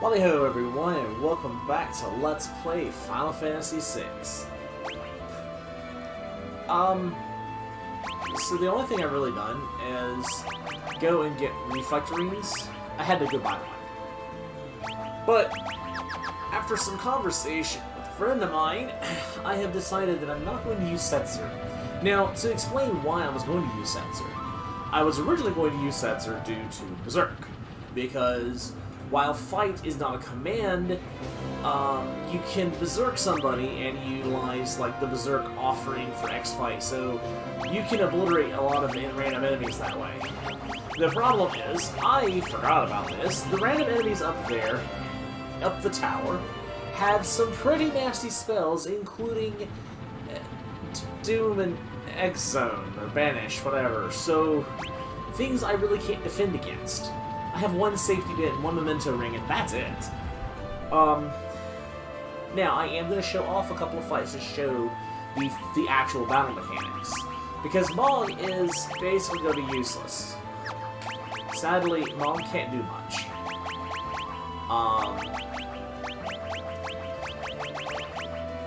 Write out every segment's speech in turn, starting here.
Lali-ho everyone, and welcome back to Let's Play Final Fantasy VI. So the only thing I've really done is go and get reflector rings. I had to go buy one. But, after some conversation with a friend of mine, I have decided that I'm not going to use Setzer. Now, to explain why I was going to use Setzer, I was originally going to use Setzer due to Berserk, because while fight is not a command, you can berserk somebody and utilize like the berserk offering for X fight, so you can obliterate a lot of random enemies that way. The problem is, I forgot about this, the random enemies up there, up the tower, have some pretty nasty spells, including Doom and X-Zone, or Banish, whatever, so things I really can't defend against. I have one safety bit and one memento ring, and that's it. Now, I am going to show off a couple of fights to show the actual battle mechanics. Because Mog is basically going to be useless. Sadly, Mog can't do much.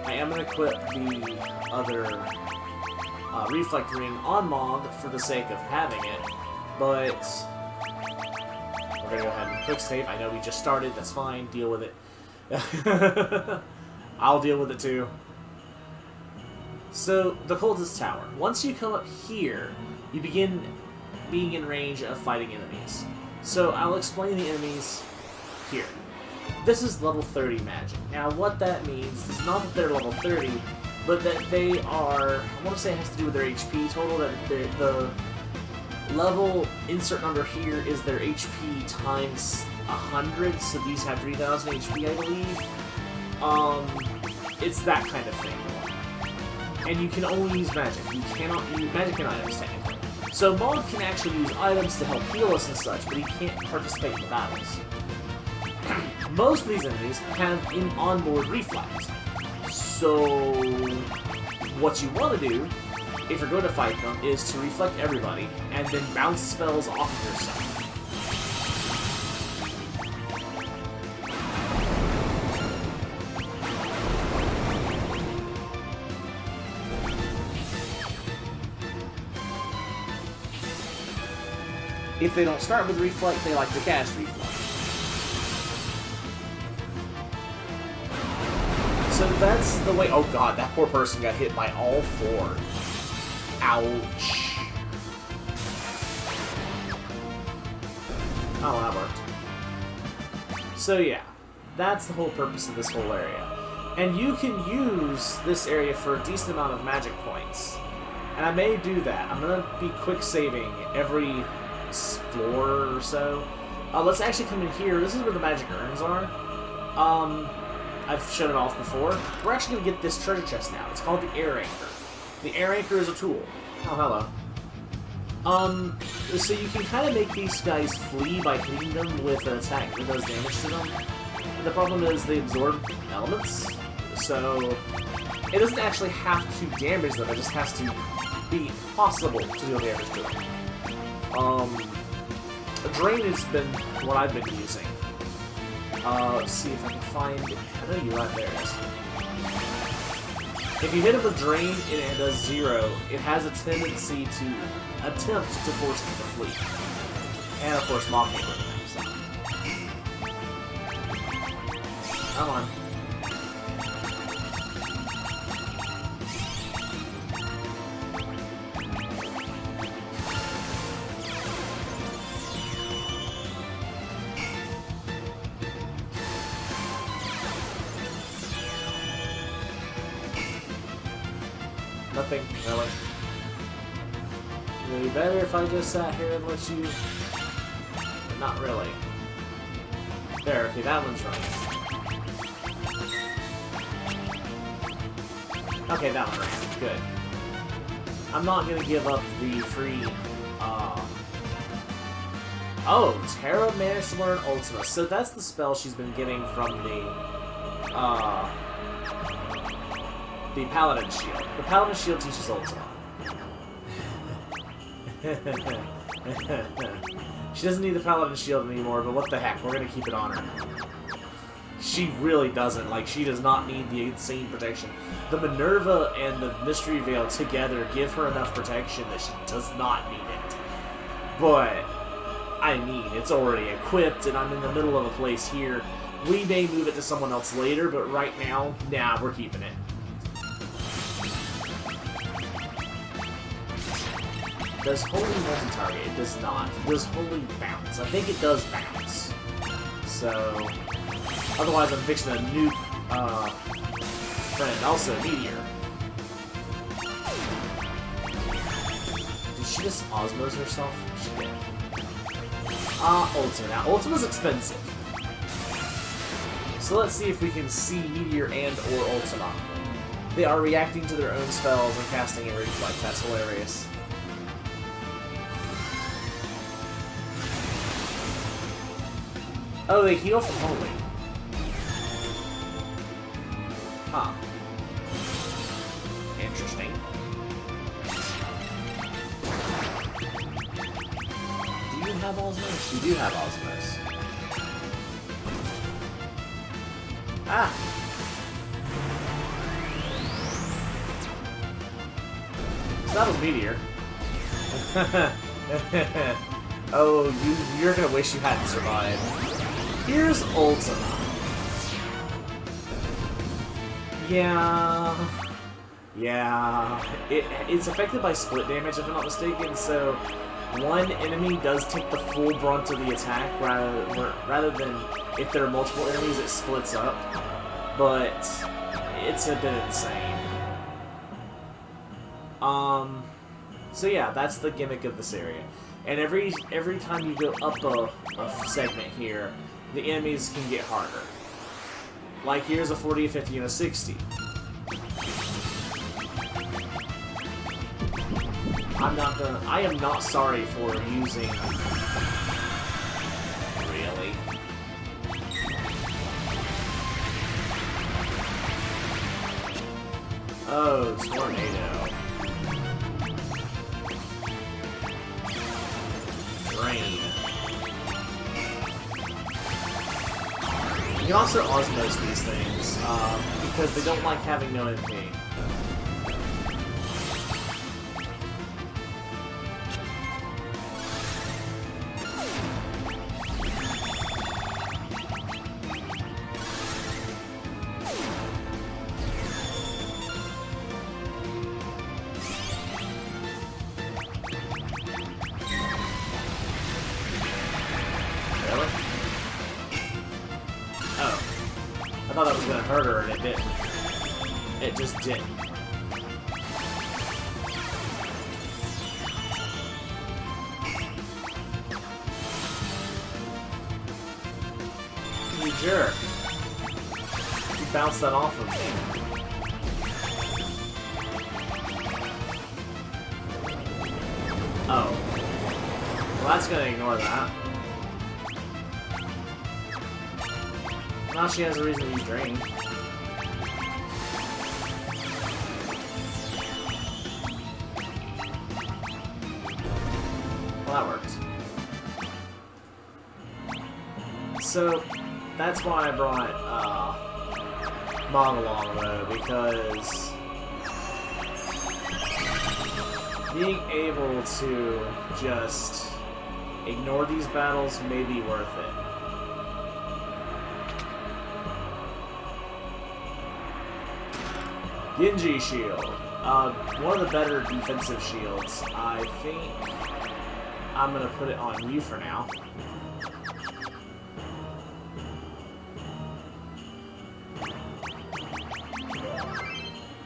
I am going to equip the other reflect ring on Mog for the sake of having it, but we're going to go ahead and quick save. I know we just started, that's fine, deal with it. I'll deal with it too. So, the Cultist Tower. Once you come up here, you begin being in range of fighting enemies. So, I'll explain the enemies here. This is level 30 magic. Now, what that means is not that they're level 30, but that they are, I want to say it has to do with their HP total, that the level insert number here is their HP times 100, so these have 3000 HP, I believe. It's that kind of thing. And you can only use magic. You cannot use magic and items, technically. So Mog can actually use items to help heal us and such, but he can't participate in the battles. Most of these enemies have an onboard reflect. So what you want to do, if you're going to fight them, is to reflect everybody, and then bounce spells off of yourself. If they don't start with reflect, they like to cast reflect. So that's the way. Oh god, that poor person got hit by all four. Ouch. Oh, that worked. So yeah, that's the whole purpose of this whole area. And you can use this area for a decent amount of magic points. And I may do that. I'm going to be quick saving every floor or so. Let's actually come in here. This is where the magic urns are. I've shown it off before. We're actually going to get this treasure chest now. It's called the Air Anchor. The Air Anchor is a tool. Oh, hello. So you can kind of make these guys flee by hitting them with an attack that does damage to them. And the problem is they absorb elements, so it doesn't actually have to damage them, it just has to be possible to deal damage to them. Drain has been what I've been using. Let's see if I can find it. I know you right there. If you hit it with Drain and it does 0, it has a tendency to attempt to force them to flee. And of course, Mog can't do anything, so. Come on. Nothing, really. It would be better if I just sat here and let you... But not really. There, okay, that one's right. Okay, that one ran. Good. I'm not gonna give up the free, Oh, Terra managed to learn Ultima. So that's the spell she's been getting from the Paladin Shield. The Paladin Shield teaches Ultima. She doesn't need the Paladin Shield anymore, but what the heck, we're gonna keep it on her. She really doesn't. Like, she does not need the insane protection. The Minerva and the Mystery Veil together give her enough protection that she does not need it. But, I mean, it's already equipped, and I'm in the middle of a place here. We may move it to someone else later, but right now, nah, we're keeping it. Does Holy multi-target? It does not. Does Holy bounce? I think it does bounce. So, otherwise I'm fixing a nuke, friend. Also, Meteor. Did she just osmose herself? She did. Ultima. Now, Ultima's expensive. So let's see if we can see Meteor and or Ultima. They are reacting to their own spells and casting a reflect. That's hilarious. Oh, they heal from Holy. Huh. Interesting. Do you have Osmos? You do have Osmos. Ah! So that was Meteor. Oh, you're gonna wish you hadn't survived. Here's Ultima. Yeah. It's affected by split damage, if I'm not mistaken, so one enemy does take the full brunt of the attack, rather than if there are multiple enemies, it splits up. But it's a bit insane. So yeah, that's the gimmick of this area. And every time you go up a segment here, the enemies can get harder. Like here's a 40, a 50, and a 60. I am not sorry for using... Really? Oh, Tornado. Drain. You can also osmose these things, because they don't like having no MP. I thought that was gonna hurt her, and it didn't. It just didn't. You jerk. You bounced that off of me. Oh. Well, that's gonna ignore that. Now she has a reason to use Drain. Well, that worked. So, that's why I brought, Mom along, though, because being able to just ignore these battles may be worth it. Genji Shield. One of the better defensive shields. I think I'm gonna put it on you for now.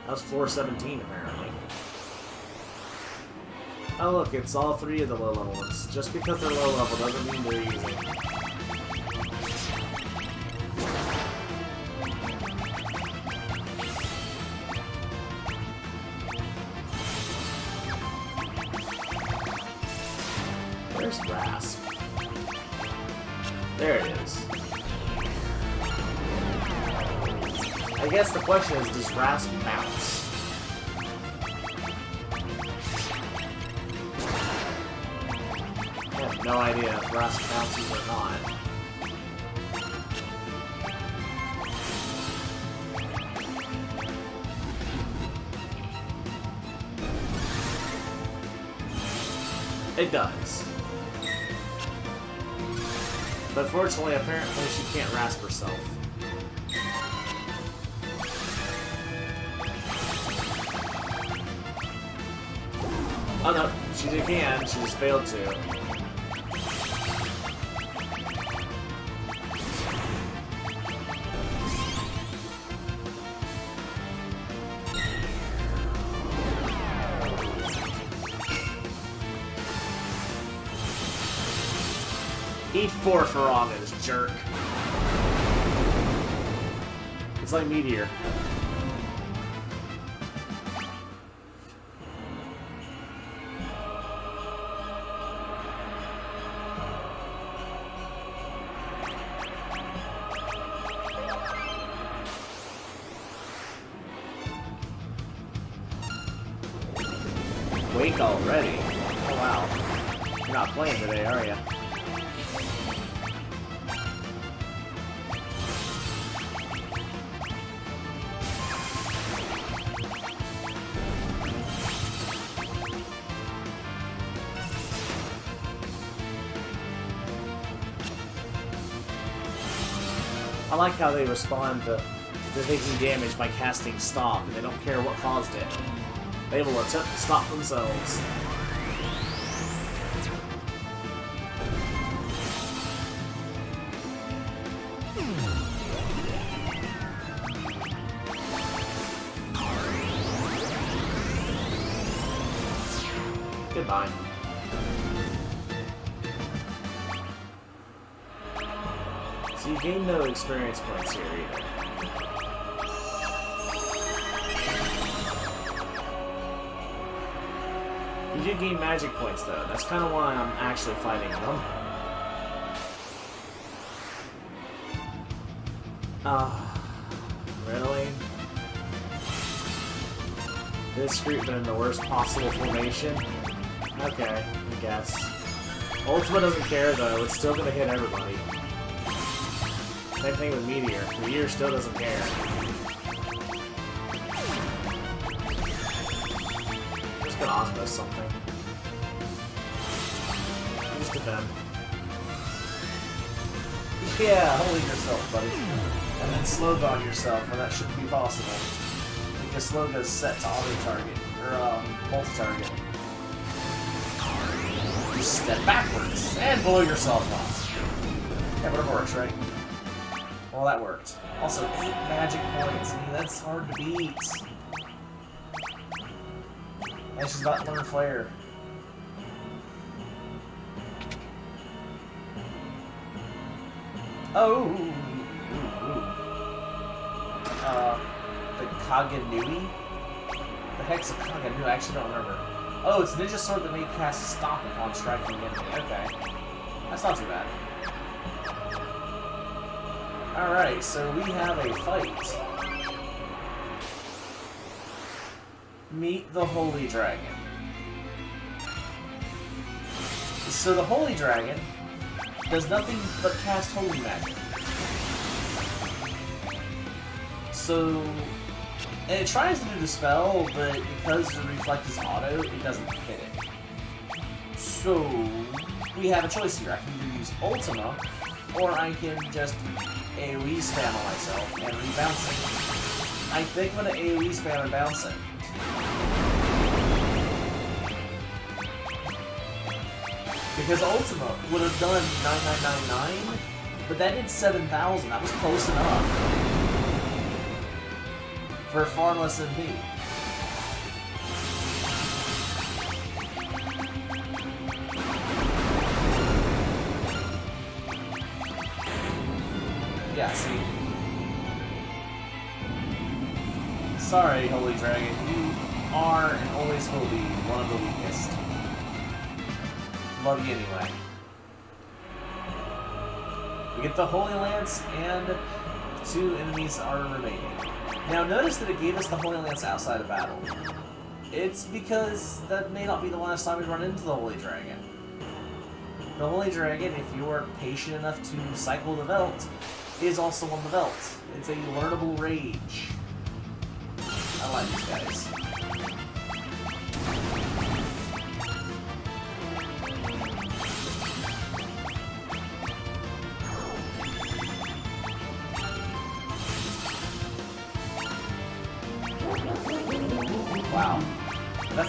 That was 417 apparently. Oh look, it's all three of the low level ones. Just because they're low level doesn't mean they're easy. Where's Rasp? There it is. I guess the question is, does Rasp bounce? I have no idea if Rasp bounces or not. It does. But fortunately, apparently, she can't rasp herself. Oh no, she can, she just failed to. Eat 4 Faragas, jerk. It's like Meteor. Wake already? Oh wow. You're not playing today, are you? I like how they respond to taking damage by casting Stop, and they don't care what caused it. They will attempt to stop themselves. Goodbye. So you gain no experience points here either. You do gain magic points though. That's kind of why I'm actually fighting them. Really? This group been in the worst possible formation? Okay, I guess. Ultima doesn't care though, it's still gonna hit everybody. Same thing with Meteor. Meteor still doesn't care. I'm just gonna Osmos something. Just defend. Yeah, hold yourself, buddy. And then slow down yourself when that shouldn't be possible. Because slow goes set to auto-target, or multi-target. You step backwards and blow yourself off. Yeah, whatever works, right? Well, that worked. Also, 8 magic points. I mean, that's hard to beat. And she's about to learn Flare. Oh! The Kaganui? The heck's a Kaganui? I actually don't remember. Oh, it's Ninja Sword that may cast Stop upon striking an enemy. Okay. That's not too bad. Alright, so we have a fight. Meet the Holy Dragon. So the Holy Dragon does nothing but cast Holy Magic. So, and it tries to do the spell, but because the Reflect is auto, it doesn't hit it. So, we have a choice here. I can either use Ultima, or I can just AoE spam on myself and rebounce it. I think I'm gonna AoE spam and bounce it. Because Ultima would have done 9999, but that did 7,000. That was close enough. For far less MP. Yeah, see? Sorry, Holy Dragon. You are and always will be one of the weakest. Love you anyway. We get the Holy Lance, and 2 enemies are remaining. Now notice that it gave us the Holy Lance outside of battle. It's because that may not be the last time we run into the Holy Dragon. The Holy Dragon, if you are patient enough to cycle the Velt, is also on the Velt. It's a learnable rage. I like these guys.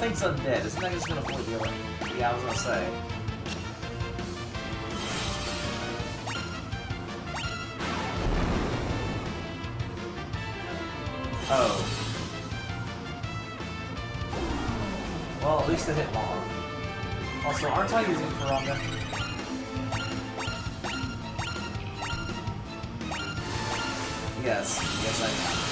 thing's undead. Isn't that just gonna fully heal it? Yeah, I was gonna say. Oh. Well, at least it hit long. Also, aren't I using Faranga? Yes. Yes, I am.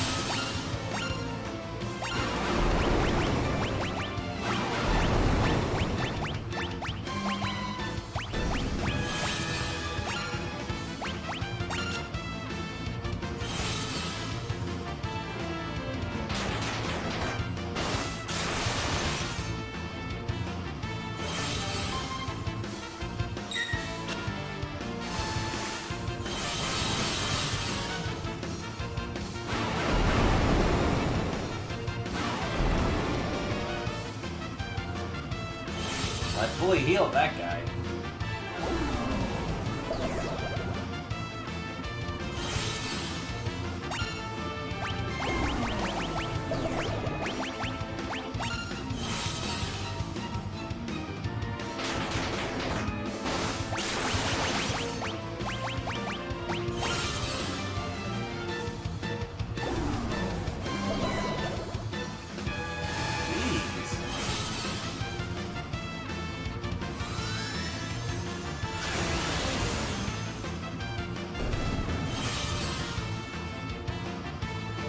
I fully healed that guy.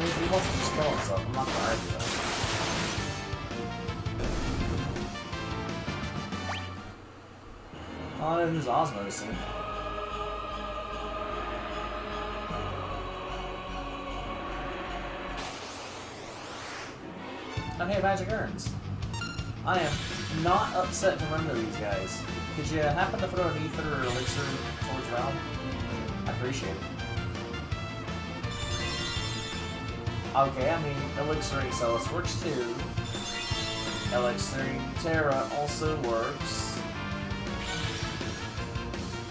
He wants to just kill himself. I'm not gonna argue that. Oh, there's Osmos. Oh, hey, magic urns. I am not upset to run to these guys. Could you happen to throw an ether or elixir towards Realm? I appreciate it. Okay, I mean, elixiring Celis works too. Elixiring Terra also works.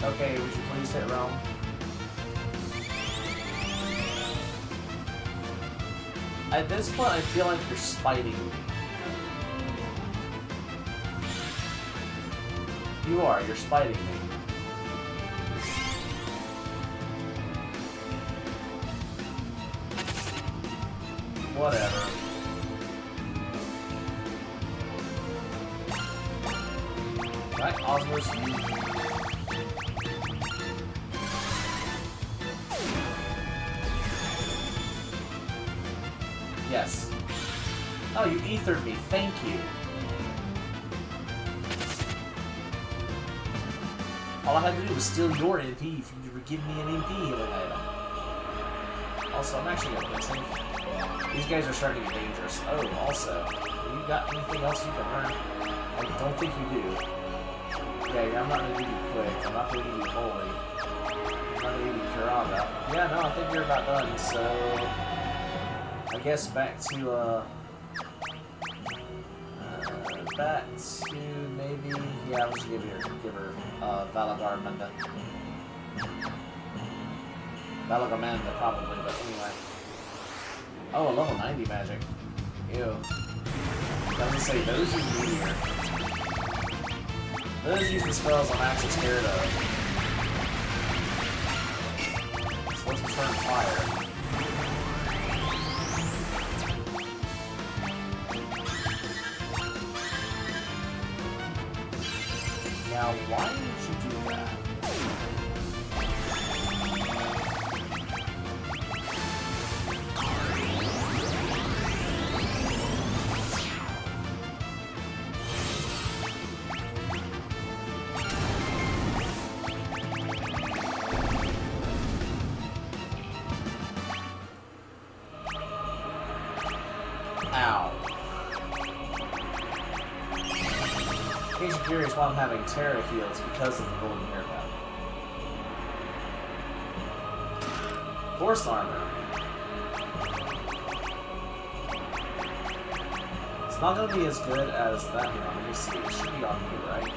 Okay, would you please hit Realm? At this point, I feel like you're spiting me. You are, you're spiting me. Whatever. Right, Osmos. Yes. Oh, you ethered me. Thank you. All I had to do was steal your MP if you were giving me an MP healing item. Also, I'm actually gonna play safe. These guys are starting to get dangerous. Oh, also, you got anything else you can learn? I don't think you do. Yeah, I'm not gonna give you quick. I'm not gonna give you holy. I'm not gonna give you Kuranda. Yeah, no, I think you're about done, so... I guess back to, back to maybe... Yeah, I'll just give her Valagar Manda. Valagar probably, but anyway. Oh, a level 90 magic. Ew. I was gonna say, those use Meteor. Those use the spells I'm actually scared of. So let's return fire. Now, why would you do that? Ow. In case you're curious why I'm having Terra heals because of the golden haircut. Force armor. It's not going to be as good as that one. Let me see. It should be on you, right?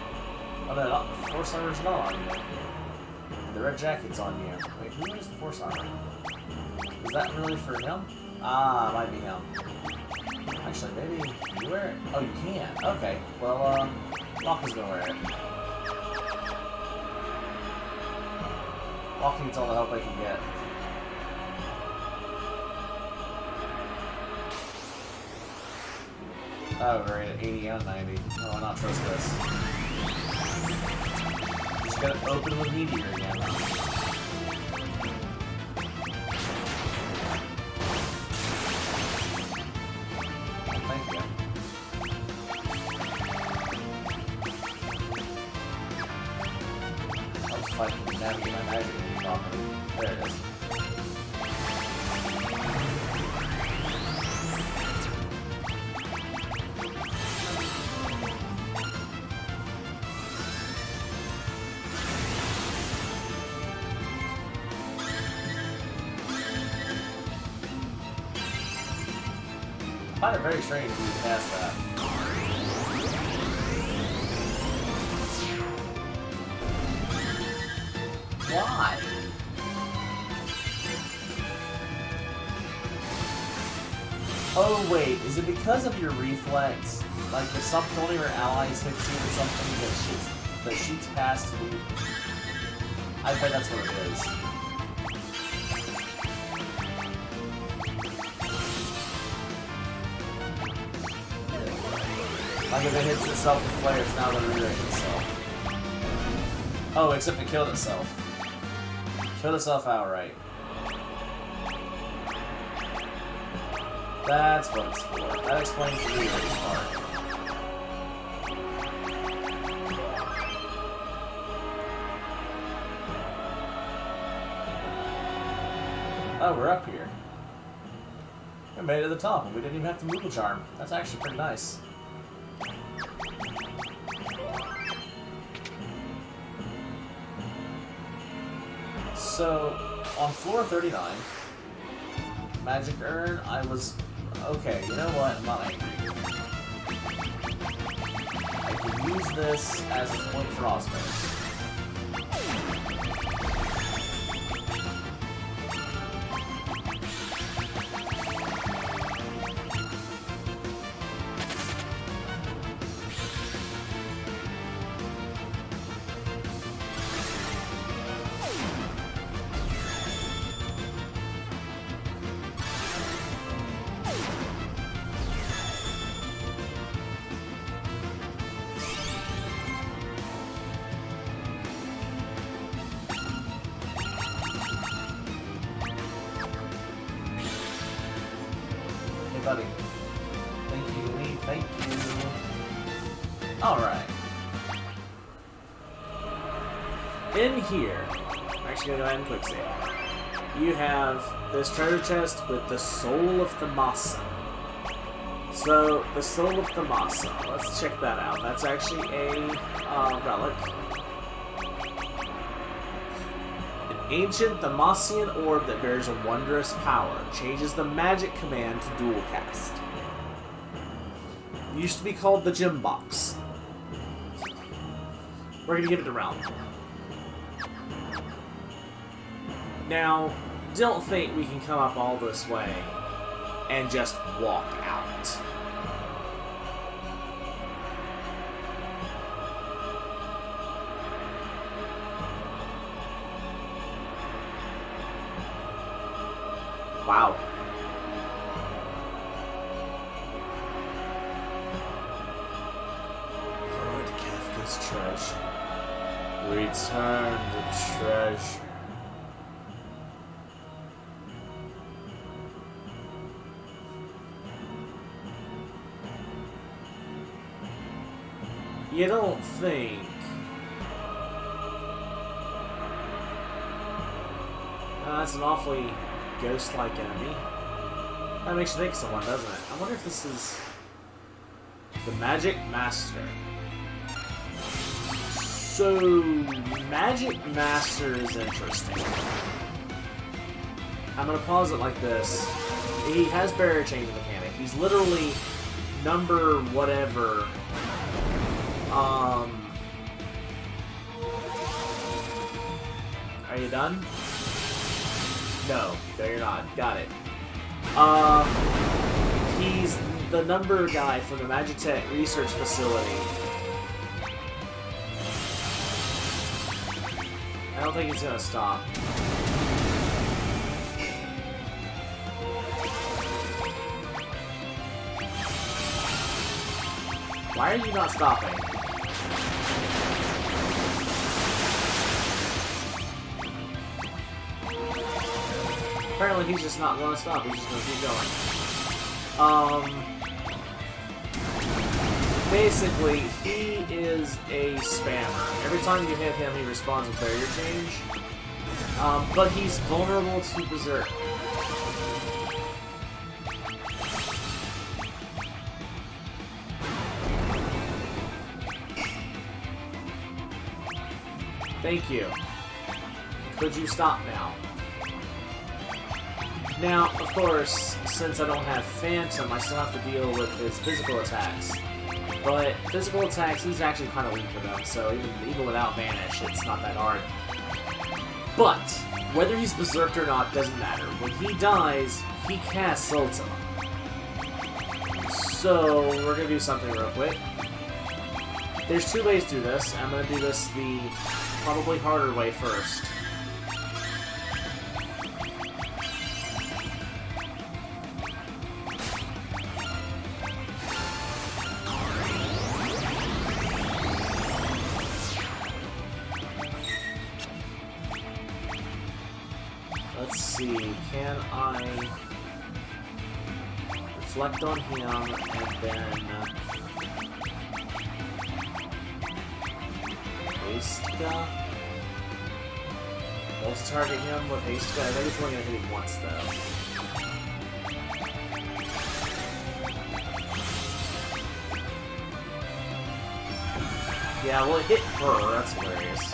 Oh no, Force armor's not on you. The red jacket's on you. Wait, who is the Force armor? Is that really for him? Ah, it might be him. Actually, maybe you wear it? Oh, you can. Okay. Well, Walker's gonna wear it. Walker needs all the help I can get. Oh, we're at 80 and 90. Oh, I'll not trust this. Just gotta open with Meteor again. Thank you. I'll just fight to navigate my magic properly. There it is. I find it very strange to move past that. Why? Oh wait, is it because of your reflex? Like if something one of your allies hits you with something that shoots past you? I bet that's what it is. Like if it hits itself with flare, it's now gonna redirect itself. Oh, except it killed itself. Killed itself outright. That's what it's for. That explains the redirect part. Oh, we're up here. We made it to the top, and we didn't even have to move the charm. That's actually pretty nice. So, on floor 39, Magic Urn, I was... Okay, you know what? I'm not angry. I can use this as a point for Frostbite. Buddy. Thank you, Lee. Thank you. Alright. In here, I'm actually gonna go ahead and quick save. You have this treasure chest with the Soul of the Masa. So, the Soul of the Masa. Let's check that out. That's actually a relic. Ancient Thaumatsian orb that bears a wondrous power. Changes the magic command to dual cast. It used to be called the Gem Box. We're gonna give it a round. Now, don't think we can come up all this way and just walk out. Wow. Lord Kafka's treasure. Return the treasure. You don't think... that's an awfully ghost-like enemy. That makes you think of someone, doesn't it? I wonder if this is... the Magic Master. So... Magic Master is interesting. I'm gonna pause it like this. He has barrier change mechanic. He's literally number whatever. Are you done? No, you're not. Got it. He's the number guy from the Magitech Research Facility. I don't think he's gonna stop. Why are you not stopping? Apparently he's just not gonna stop, he's just gonna keep going. Basically, he is a spammer. Every time you hit him, he responds with barrier change. But he's vulnerable to Berserk. Thank you. Could you stop now? Now, of course, since I don't have Phantom, I still have to deal with his physical attacks. But physical attacks, he's actually kind of weak for them, so even without Vanish, it's not that hard. But, whether he's Berserked or not doesn't matter. When he dies, he casts Ultima. So, we're gonna do something real quick. There's two ways to do this. I'm gonna do this the probably harder way first. Let's see, can I reflect on him and then Hastica? Let's target him with Hastica. I think it's only gonna hit him once though. Yeah, well it hit her, that's hilarious.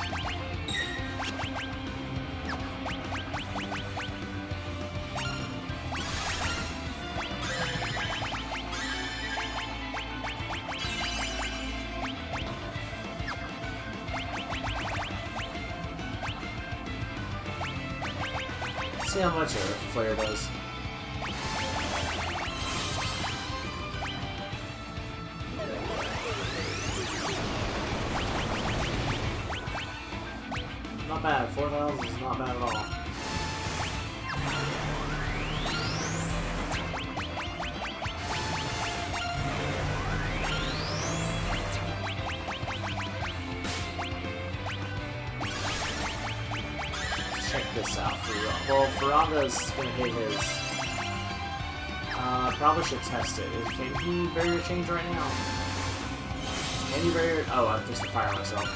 See how much a flare does. Not bad. 4,000 is not bad at all. Check this out. Well, Faraga's gonna hit his. Probably should test it. Can he barrier change right now? Can he barrier? Oh, I'm just gonna fire myself.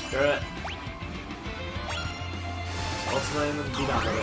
Screw it. Ultimately, I'm gonna beat out of it.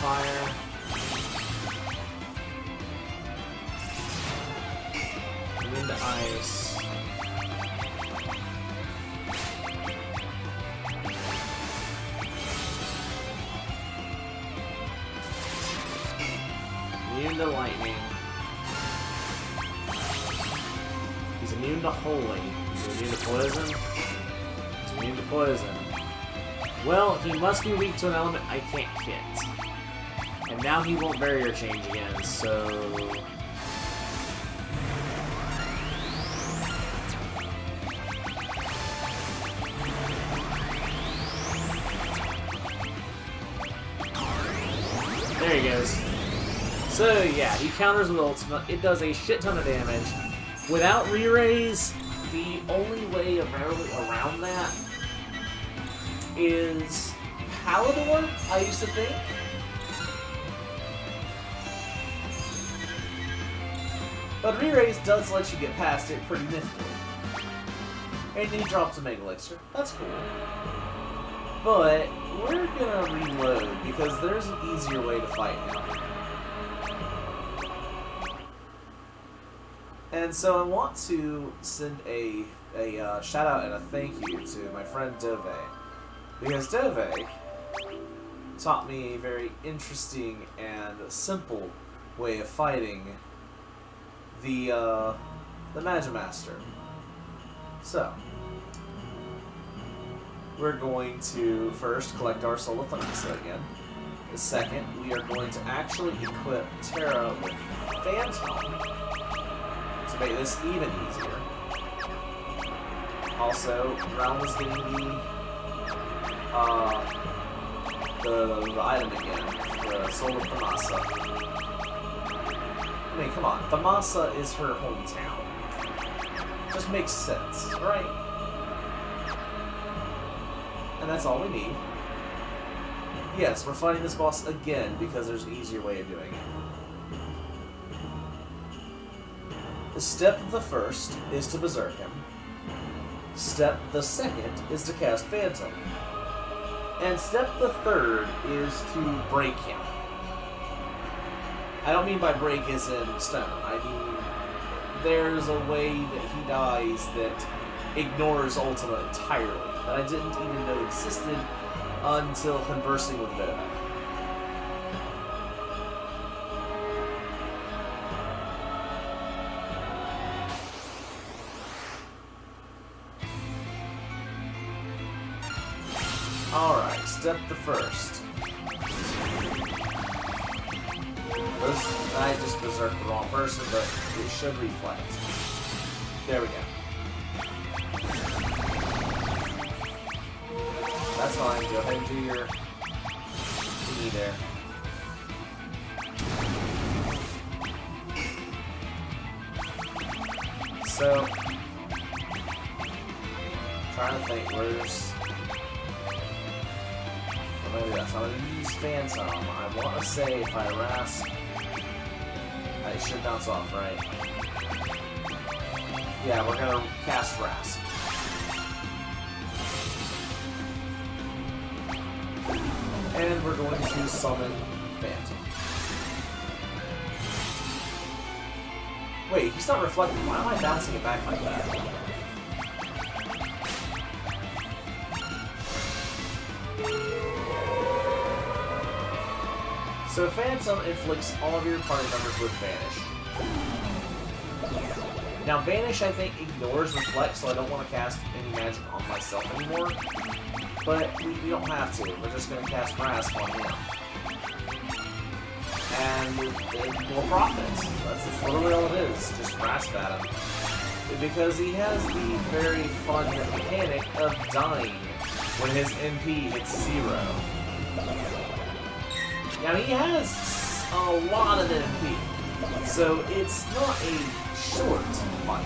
Fire. Wind ice. Immune to lightning. He's immune to holy. He's immune to poison. He's immune to poison. Well, he must be weak to an element I can't hit. And now he won't barrier change again, so... There he goes. So yeah, he counters with ultimate. It does a shit ton of damage. Without re-raise, the only way around that is Palador, I used to think. But re-raise does let you get past it pretty niftily. And he drops a Mega Elixir. That's cool. But we're gonna reload because there's an easier way to fight him. And so I want to send a shout out and a thank you to my friend Dove. Because Dove taught me a very interesting and simple way of fighting the Magimaster. So, we're going to first collect our Soul of Thanasa again. The second, we are going to actually equip Terra with Phantom to make this even easier. Also, Realm is getting the item again, the Soul of Thanasa. I mean, come on, Thamasa is her hometown. Just makes sense, right? And that's all we need. Yes, we're fighting this boss again because there's an easier way of doing it. The step the first is to berserk him. Step the second is to cast Phantom. And step the third is to break him. I don't mean by break as in stone. I mean, there's a way that he dies that ignores Ultima entirely, that I didn't even know existed until conversing with Dove. Alright, step the first. I just berserked the wrong person, but it should reflect. There we go. That's fine, go ahead and do your thingy there. So, trying to think, where's... I'm gonna do that. So I'm gonna use Phantom. I want to say if I rasp... it should bounce off, right? Yeah, we're gonna cast Rasp. And we're going to summon Phantom. Wait, he's not reflecting. Why am I bouncing it back like that? So Phantom inflicts all of your party members with Vanish. Now Vanish, I think, ignores Reflect, so I don't want to cast any magic on myself anymore. But we don't have to. We're just going to cast Rasp on him. And more profits. That's literally all it is. Just Rasp at him. Because he has the very fun mechanic of dying when his MP hits 0. Now he has a lot of MP, so it's not a short fight.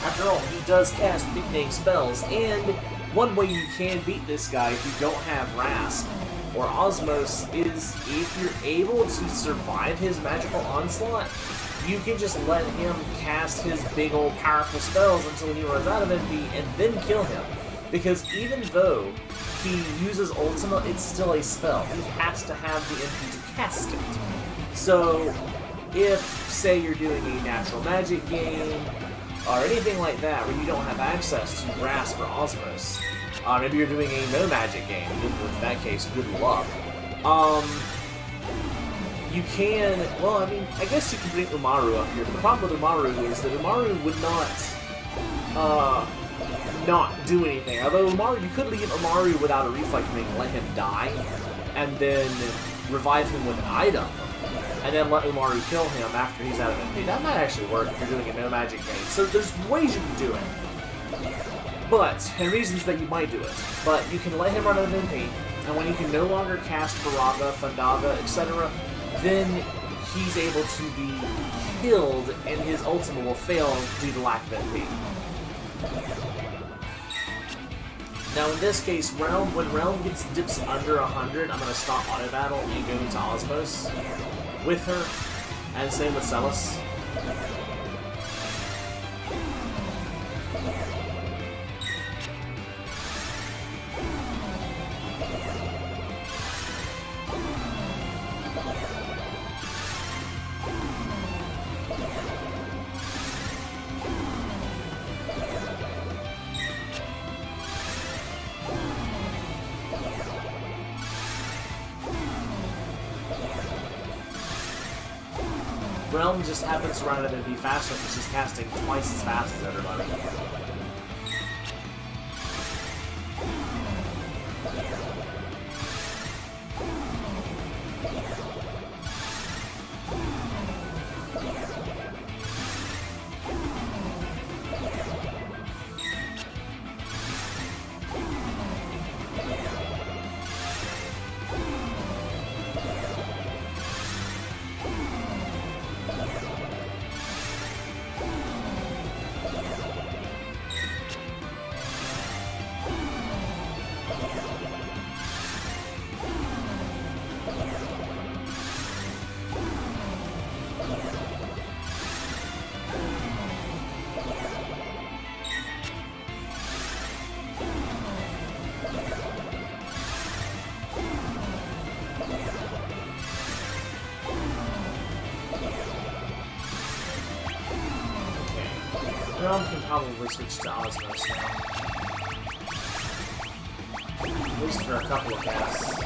After all, he does cast big name spells, and one way you can beat this guy if you don't have Rasp or Osmos is if you're able to survive his magical onslaught, you can just let him cast his big old powerful spells until he runs out of MP and then kill him. Because even though he uses Ultima, it's still a spell. He has to have the MP to cast it. So, if, say, you're doing a natural magic game, or anything like that, where you don't have access to Rasp or Osmos, maybe you're doing a no magic game, in that case, good luck, you can, well, I mean, I guess you can bring Umaru up here, but the problem with Umaru is that Umaru would not, not do anything. Although Mario, you could leave Mario without a reflect ring, let him die, and then revive him with an item, and then let Umaru kill him after he's out of MP. That might actually work if you're doing a no magic game. So there's ways you can do it. But, and reasons that you might do it. But you can let him run out of MP, and when you can no longer cast Faraga, Fandaga, etc., then he's able to be killed, and his ultimate will fail due to lack of MP. Now in this case, when Realm dips under 100, I'm going to stop auto battle and go into Osmos with her, and same with Celis. Realm just happens to run out of MP faster because she's casting twice as fast as everybody. Realm can probably switch to Osmos now. At least for a couple of casts.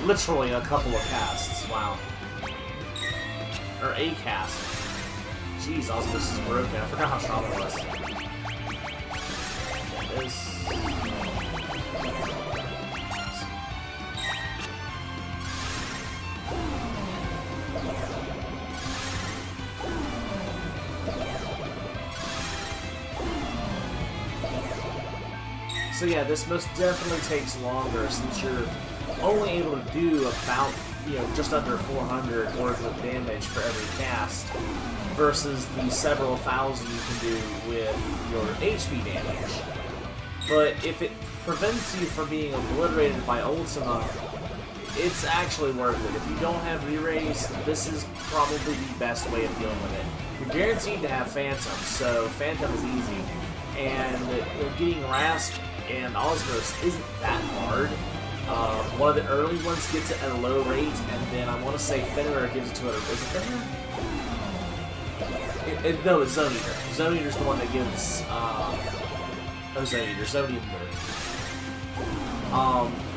Literally a couple of casts, wow. Or a cast. Jeez, Osmos is broken. I forgot how strong it was. There it is. So yeah, this most definitely takes longer since you're only able to do about, just under 400 worth of damage for every cast versus the several thousand you can do with your HP damage. But if it prevents you from being obliterated by Ultima, it's actually worth it. If you don't have re-raise, this is probably the best way of dealing with it. You're guaranteed to have Phantom, so Phantom is easy. And getting Rasp and Osmos isn't that hard. One of the early ones gets it at a low rate, and then I want to say Fenrir gives it to it. Is it Fenrir? No, it's Zone Eater. Zone Eater's the one that gives. Zone Eater. Zone Eater.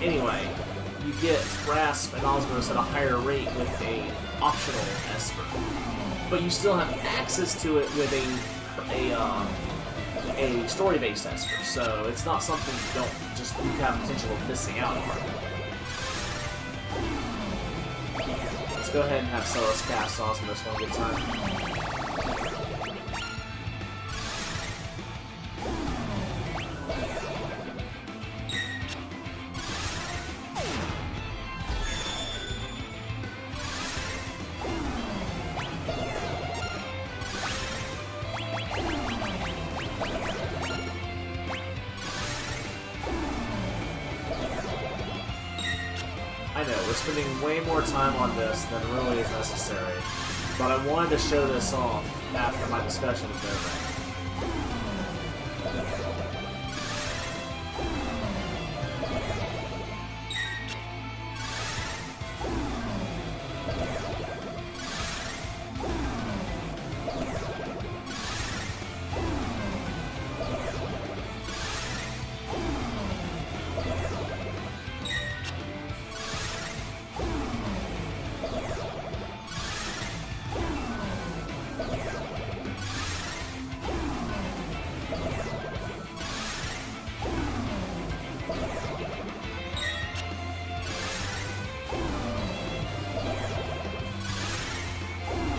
Anyway, you get Rasp and Osmos at a higher rate with a optional Esper, but you still have access to it with a story-based Esper, so it's not something you have potential of missing out on. Let's go ahead and have Celis cast Osmos one good time. I know, we're spending way more time on this than really is necessary, but I wanted to show this off after my discussion with Novak.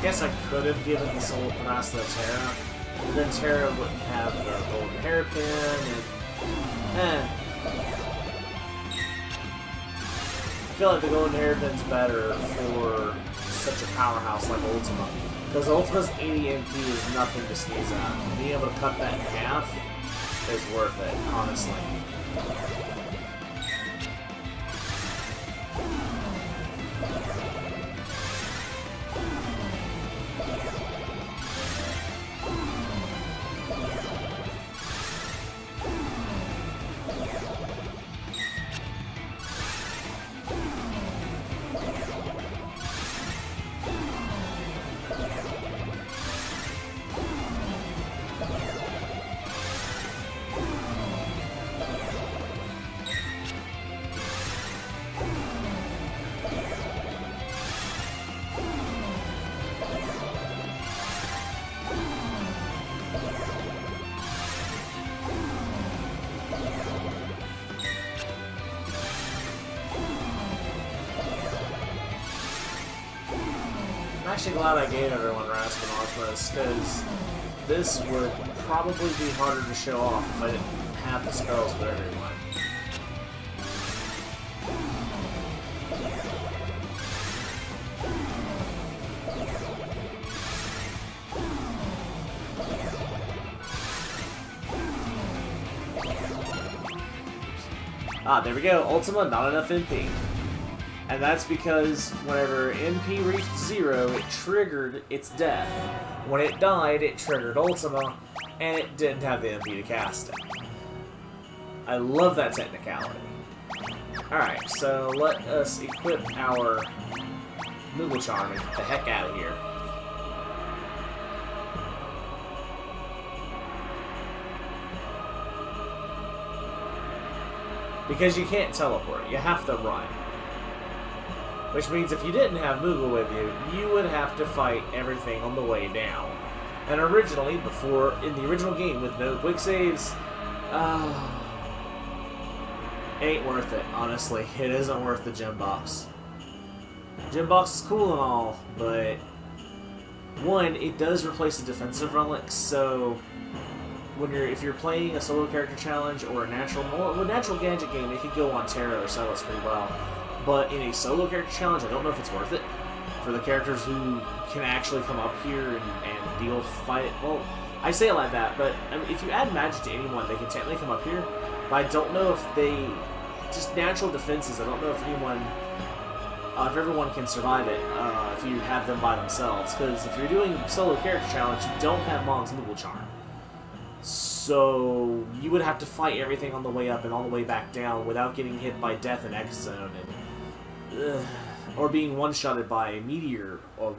guess I could have given the Soul Panasta to Terra, but then Terra wouldn't have the golden hairpin, and I feel like the golden hairpin's better for such a powerhouse like Ultima, because Ultima's 80 MP is nothing to sneeze at. Being able to cut that in half is worth it, honestly. I'm actually glad I gave everyone Rasputin, because this would probably be harder to show off if I didn't have the spells for everyone. Ah, there we go. Ultima, not enough MP. And that's because whenever MP reached 0, it triggered its death. When it died, it triggered Ultima, and it didn't have the MP to cast it. I love that technicality. Alright, so let us equip our Moogle Charm and get the heck out of here. Because you can't teleport, you have to run. Which means if you didn't have Moogle with you, you would have to fight everything on the way down. And originally, in the original game with no quick saves, ain't worth it, honestly. It isn't worth the gem box. Gem box is cool and all, but one, it does replace the defensive relic, so if you're playing a solo character challenge or a natural gadget game, it could go on Terra or Celis pretty well. But in a solo character challenge, I don't know if it's worth it for the characters who can actually come up here and fight it. Well, I say it like that, but I mean, if you add magic to anyone, they can technically come up here. But I don't know if just natural defenses. I don't know if if everyone can survive it if you have them by themselves. Because if you're doing solo character challenge, you don't have Mom's Moogle Charm. So you would have to fight everything on the way up and all the way back down without getting hit by death and X Zone or being one-shotted by a meteor or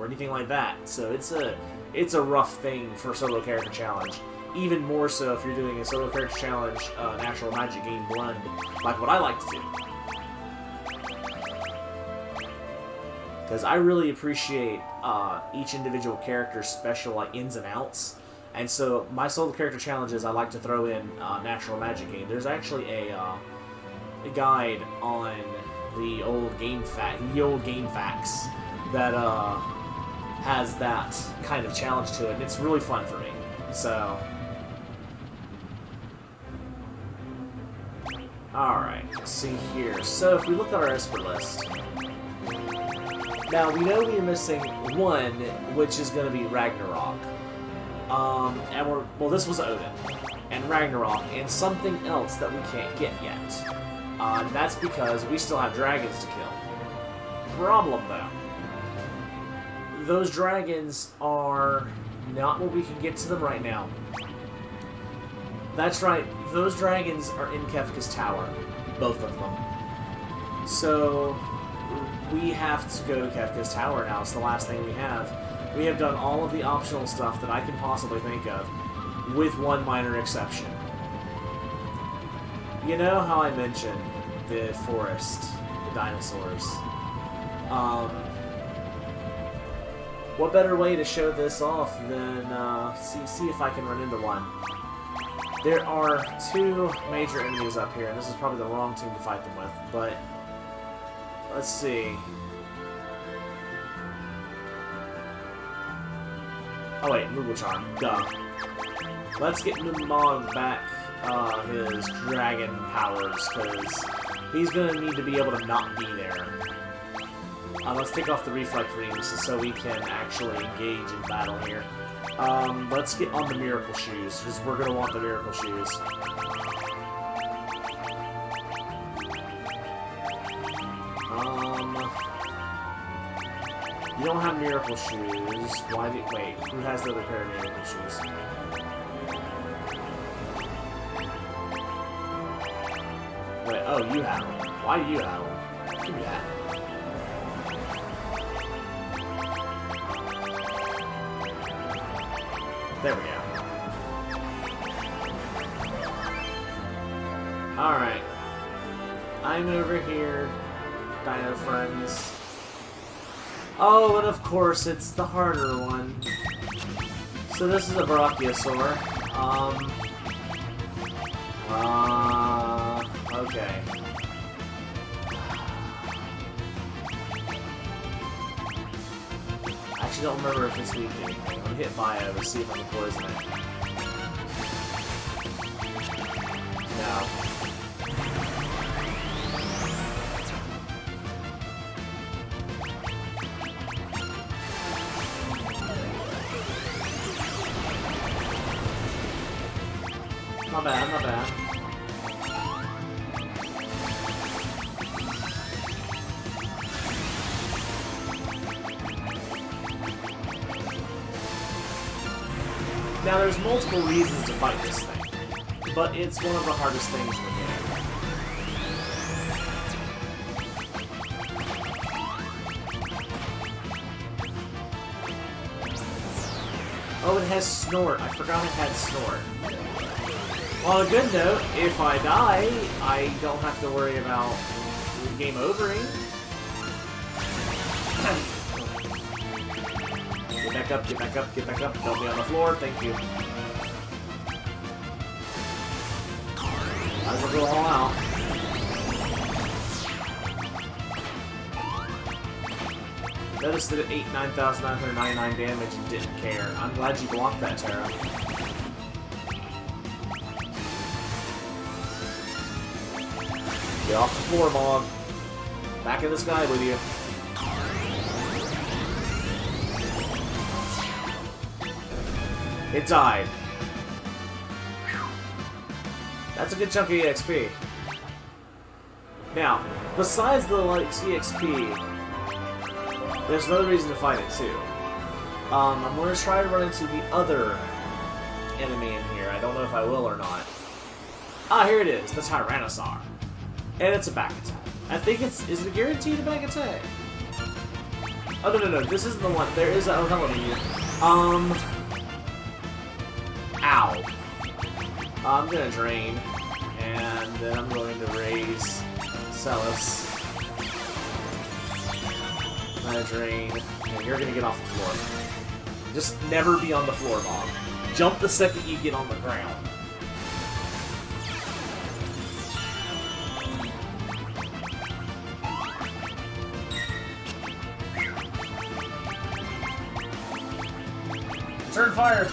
anything like that. So it's a rough thing for solo character challenge. Even more so if you're doing a solo character challenge natural magic game blend, like what I like to do. Because I really appreciate each individual character's special ins and outs. And so my solo character challenges, I like to throw in natural magic game. There's actually a guide on the old Game Facts that has that kind of challenge to it, and it's really fun for me. So, all right, let's see here. So if we look at our Esper list, now we know we're missing one, which is going to be Ragnarok. This was Odin, and Ragnarok, and something else that we can't get yet. And that's because we still have dragons to kill. Problem, though. Those dragons are not what we can get to them right now. That's right, those dragons are in Kefka's tower. Both of them. So, we have to go to Kefka's tower now. It's the last thing we have. We have done all of the optional stuff that I can possibly think of, with one minor exception. You know how I mentioned the forest, the dinosaurs? What better way to show this off than see if I can run into one. There are two major enemies up here, and this is probably the wrong team to fight them with, but let's see. Oh wait, Moogle Charm. Duh. Let's get Mog back his dragon powers, because he's gonna need to be able to not be there. Let's take off the reflect rings so we can actually engage in battle here. Let's get on the miracle shoes, because we're gonna want the miracle shoes. You don't have miracle shoes. Why did... Wait, who has the other pair of miracle shoes? Wait, oh, you have them. Why do you have them? Give me that. There we go. Alright. I'm over here, Dino Friends. Oh, and of course, it's the harder one. So this is a Brachiosaur. Okay. I actually don't remember if it's weak to anything. I'm gonna hit Bio to see if I can poison it. No. Not bad, not bad. Now, there's multiple reasons to fight this thing, but it's one of the hardest things in the game. Oh, it has Snort. I forgot it had Snort. Well, a good note, if I die, I don't have to worry about game overing. Get back up, get back up, get back up. Don't be on the floor, thank you. Might as well go all out. Notice that it ate 9,999 damage and didn't care. I'm glad you blocked that, Terra. Get off the floor, Mog. Back in the sky with you. It died. That's a good chunk of EXP. Now, besides the EXP, there's another reason to fight it too. I'm going to try to run into the other enemy in here. I don't know if I will or not. Ah, here it is, the Tyrannosaur. And it's a back attack. I think it's... Is it guaranteed a back attack? Oh, no, this isn't the one. There is a... Oh, hello to you. Ow. I'm gonna drain. And then I'm going to raise Celis. I'm gonna drain. And you're gonna get off the floor. Just never be on the floor, Mom. Jump the second you get on the ground. Turn fire!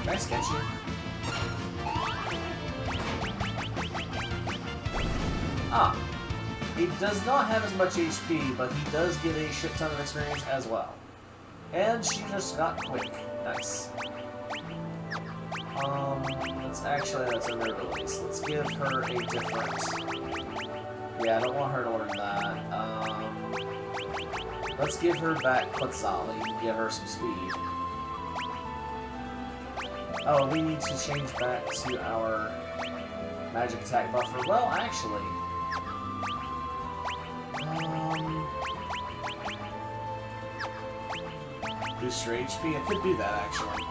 Nice catch you. Ah. He does not have as much HP, but he does get a shit ton of experience as well. And she just got quick. Nice. That's her abilities. Let's give her a different... Yeah, I don't want her to learn that. Let's give her back Quetzali and give her some speed. Oh, we need to change back to our magic attack buffer. Well, actually... Boost your HP? I could do that, actually.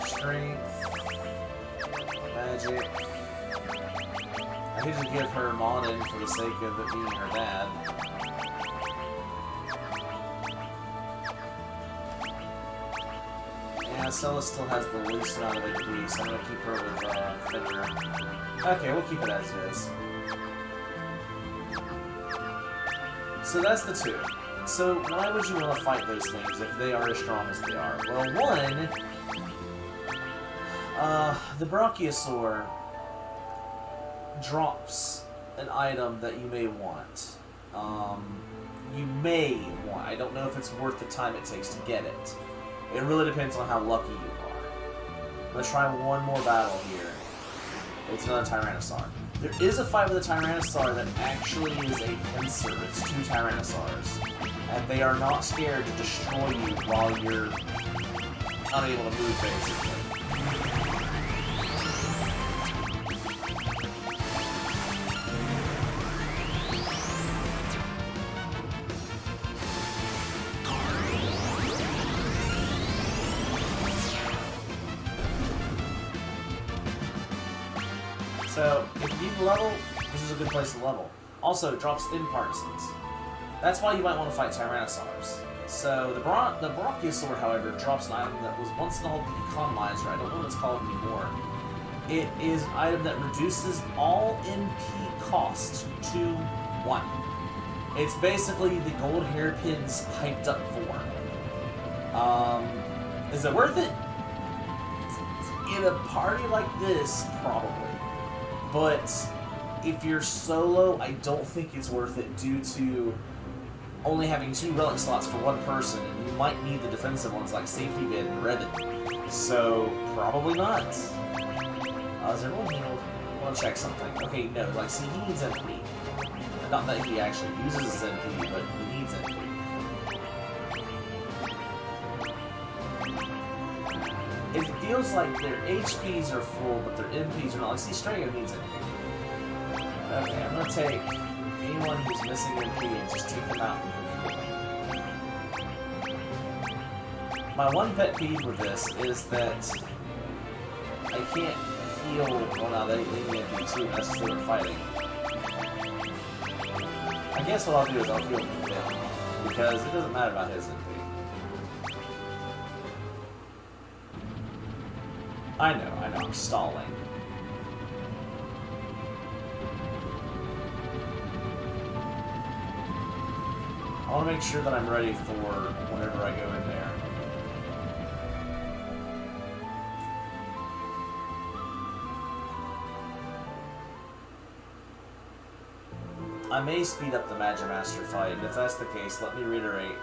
Strength. Magic. I could just give her Monin for the sake of it being her dad. Yeah, Stella still has the least amount of HP, so I'm gonna keep her with Fender. Okay, we'll keep it as it is. So that's the two. So why would you want to fight those things if they are as strong as they are? Well, one, the Brachiosaur drops an item that you may want. You may want. I don't know if it's worth the time it takes to get it. It really depends on how lucky you are. Let's try one more battle here. It's another Tyrannosaur. There is a fight with a Tyrannosaur that actually is a pincer. It's two Tyrannosaurs. And they are not scared to destroy you while you're unable to move, basically. So, if you need to level, this is a good place to level. Also, it drops thin partisans. That's why you might want to fight Tyrannosaurs. So, the Brachiosaur, however, drops an item that was once called the Economizer. I don't know what it's called anymore. It is an item that reduces all MP cost to 1. It's basically the gold hairpin's hyped up form. Is it worth it? In a party like this, probably. But if you're solo, I don't think it's worth it due to only having 2 relic slots for 1 person, and you might need the defensive ones like Safety Bid and Reddit. So, probably not. Is everyone healed? I want to check something. Okay, no, like, see, he needs MP. Not that he actually uses his MP, but he needs MP. It feels like their HPs are full, but their MPs are not. Like, see, Strago needs MP. Okay, I'm gonna take anyone who's missing MP and just take them out and move forward. My one pet peeve with this is that I can't heal. Well, now they need MP too. That's just they were fighting. I guess what I'll do is I'll heal him because it doesn't matter about his MP. I know, I'm stalling. I want to make sure that I'm ready for whenever I go in there. I may speed up the Magimaster fight, and if that's the case, let me reiterate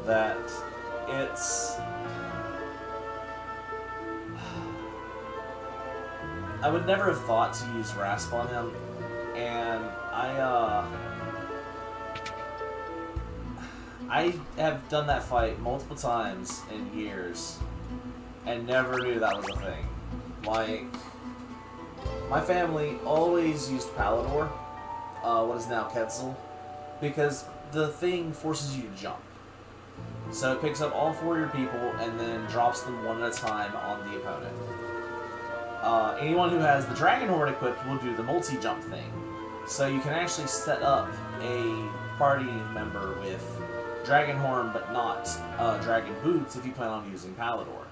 that it's... I would never have thought to use Rasp on him, and I have done that fight multiple times in years, and never knew that was a thing. Like, my family always used Palador, what is now Quetzal, because the thing forces you to jump. So it picks up all 4 of your people, and then drops them one at a time on the opponent. Anyone who has the Dragon Horn equipped will do the multi-jump thing. So you can actually set up a party member with Dragon Horn but not Dragon Boots if you plan on using Palador.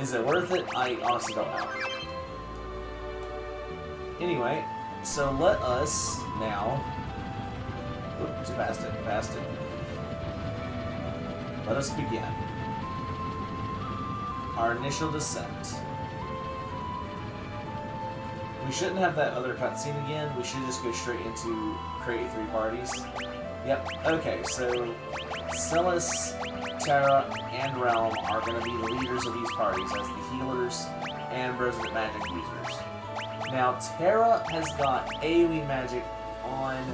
Is it worth it? I honestly don't know. Anyway, so let us now... Oops, past it. Let us begin our initial descent. We shouldn't have that other cutscene again. We should just go straight into create 3 parties. Yep, okay, so Celis, Terra, and Realm are going to be the leaders of these parties as the healers and resident magic users. Now, Terra has got AoE magic on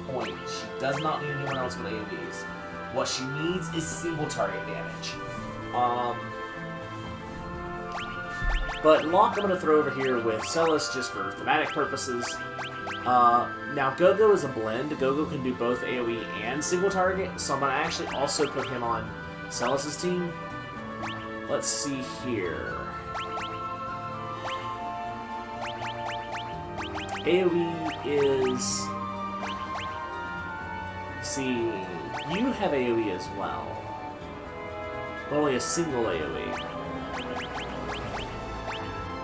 point. She does not need anyone else with AoEs. What she needs is single target damage. But Locke I'm going to throw over here with Celis just for thematic purposes. Now Go-Go is a blend. Go-Go can do both AoE and single target, so I'm going to actually also put him on Celis' team. Let's see here. AoE is see, you have AoE as well. But only a single AoE.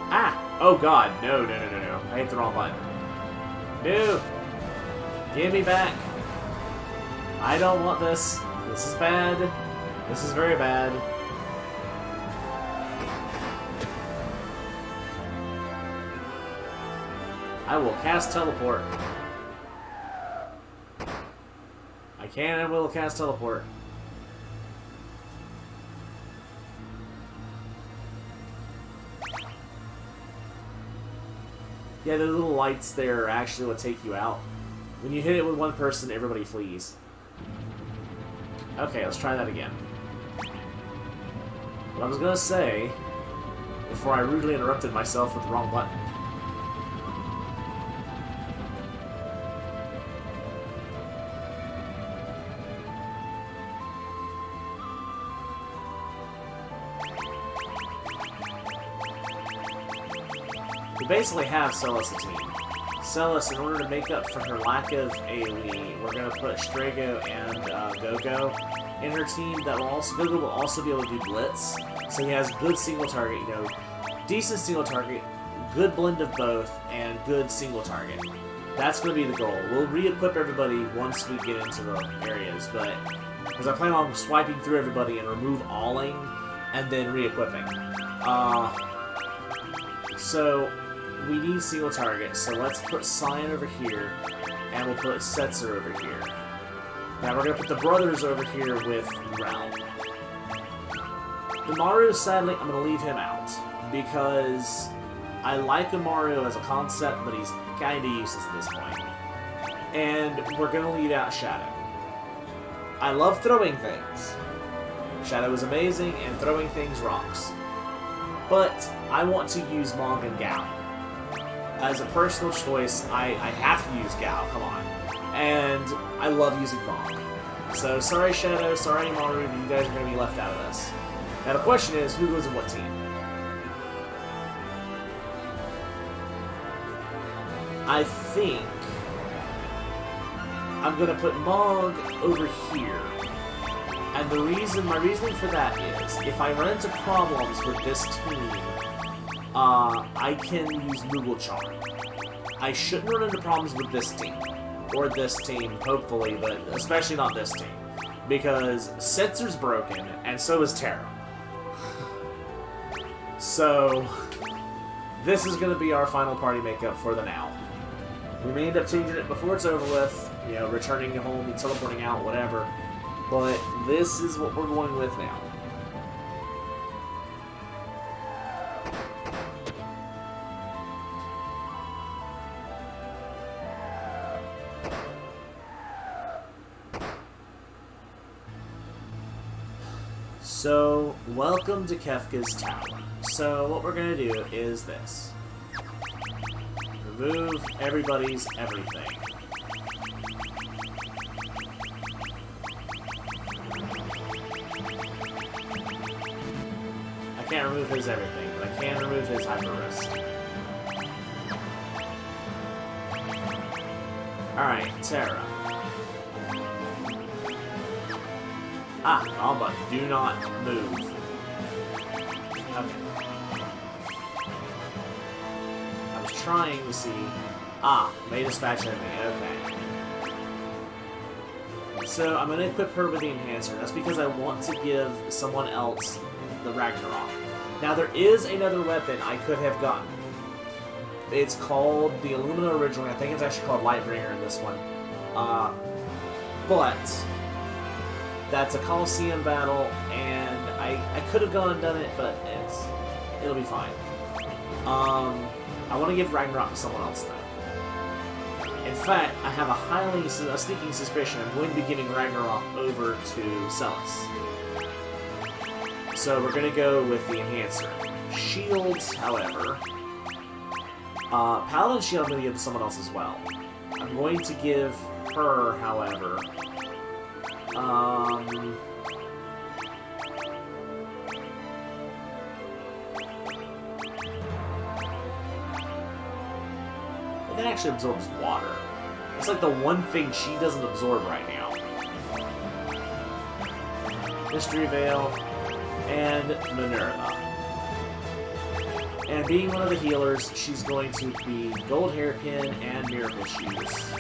Ah! Oh god, no. I hit the wrong button. No! Give me back! I don't want this. This is bad. This is very bad. I will cast teleport. I can and will cast teleport. Yeah, the little lights there are actually what take you out. When you hit it with one person, everybody flees. Okay, let's try that again. What I was gonna say, before I rudely interrupted myself with the wrong button. We basically have Celis a team. Celis, in order to make up for her lack of AoE, we're going to put Strago and Go-Go in her team. Go-Go will also be able to do Blitz, so he has good single target, you know, decent single target, good blend of both, and good single target. That's going to be the goal. We'll re-equip everybody once we get into the areas, but because I plan on swiping through everybody and remove alling, and then re-equipping. So we need single target, so let's put Cyan over here, and we'll put Setzer over here. Now we're going to put the brothers over here with Realm. Umaru, sadly, I'm going to leave him out, because I like Umaru as a concept, but he's kind of useless at this point. And we're going to leave out Shadow. I love throwing things. Shadow is amazing, and throwing things rocks. But I want to use Mog and Gao. As a personal choice, I have to use Gao, come on. And I love using Mog. So, sorry Shadow, sorry Maru, but you guys are going to be left out of this. Now the question is, who goes in what team? I think I'm going to put Mog over here. And my reasoning for that is, if I run into problems with this team, I can use Moogle Charm. I shouldn't run into problems with this team. Or this team, hopefully, but especially not this team. Because Setzer's broken, and so is Terra. So, this is going to be our final party makeup for the now. We may end up changing it before it's over with, you know, returning home, teleporting out, whatever. But this is what we're going with now. So, welcome to Kefka's Tower. So, what we're going to do is this. Remove everybody's everything. I can't remove his everything, but I can remove his hyper wrist. Alright, Terra. Ah, wrong button. Do not move. Okay. I was trying to see... Ah, may dispatch enemy. Okay. So, I'm going to equip her with the Enhancer. That's because I want to give someone else the Ragnarok. Now, there is another weapon I could have gotten. It's called the Illumina originally. I think it's actually called Lightbringer in this one. But... that's a Coliseum battle, and I could have gone and done it, but it'll be fine. I want to give Ragnarok to someone else, though. In fact, I have a sneaking suspicion I'm going to be giving Ragnarok over to Celis. So we're going to go with the Enhancer. Shields, however... Paladin Shield I'm going to give to someone else as well. I'm going to give her, however... That actually absorbs water. It's like the one thing she doesn't absorb right now. History Veil, and Minerva. And being one of the healers, she's going to be Gold Hairpin and Miracle Shoes.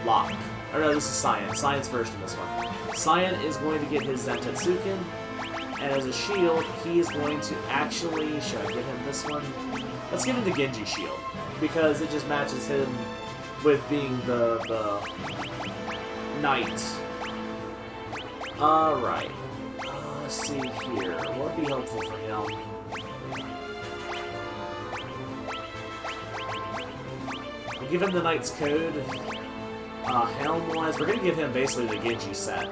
Lock. Or no, this is Cyan. Cyan's first in this one. Cyan is going to get his Zantetsuken, and as a shield, he is going to actually... Should I give him this one? Let's give him the Genji shield, because it just matches him with being the knight. Alright. Let's see here. What would be helpful for him? We'll give him the Knight's Code. Helm-wise, we're going to give him basically the Genji set.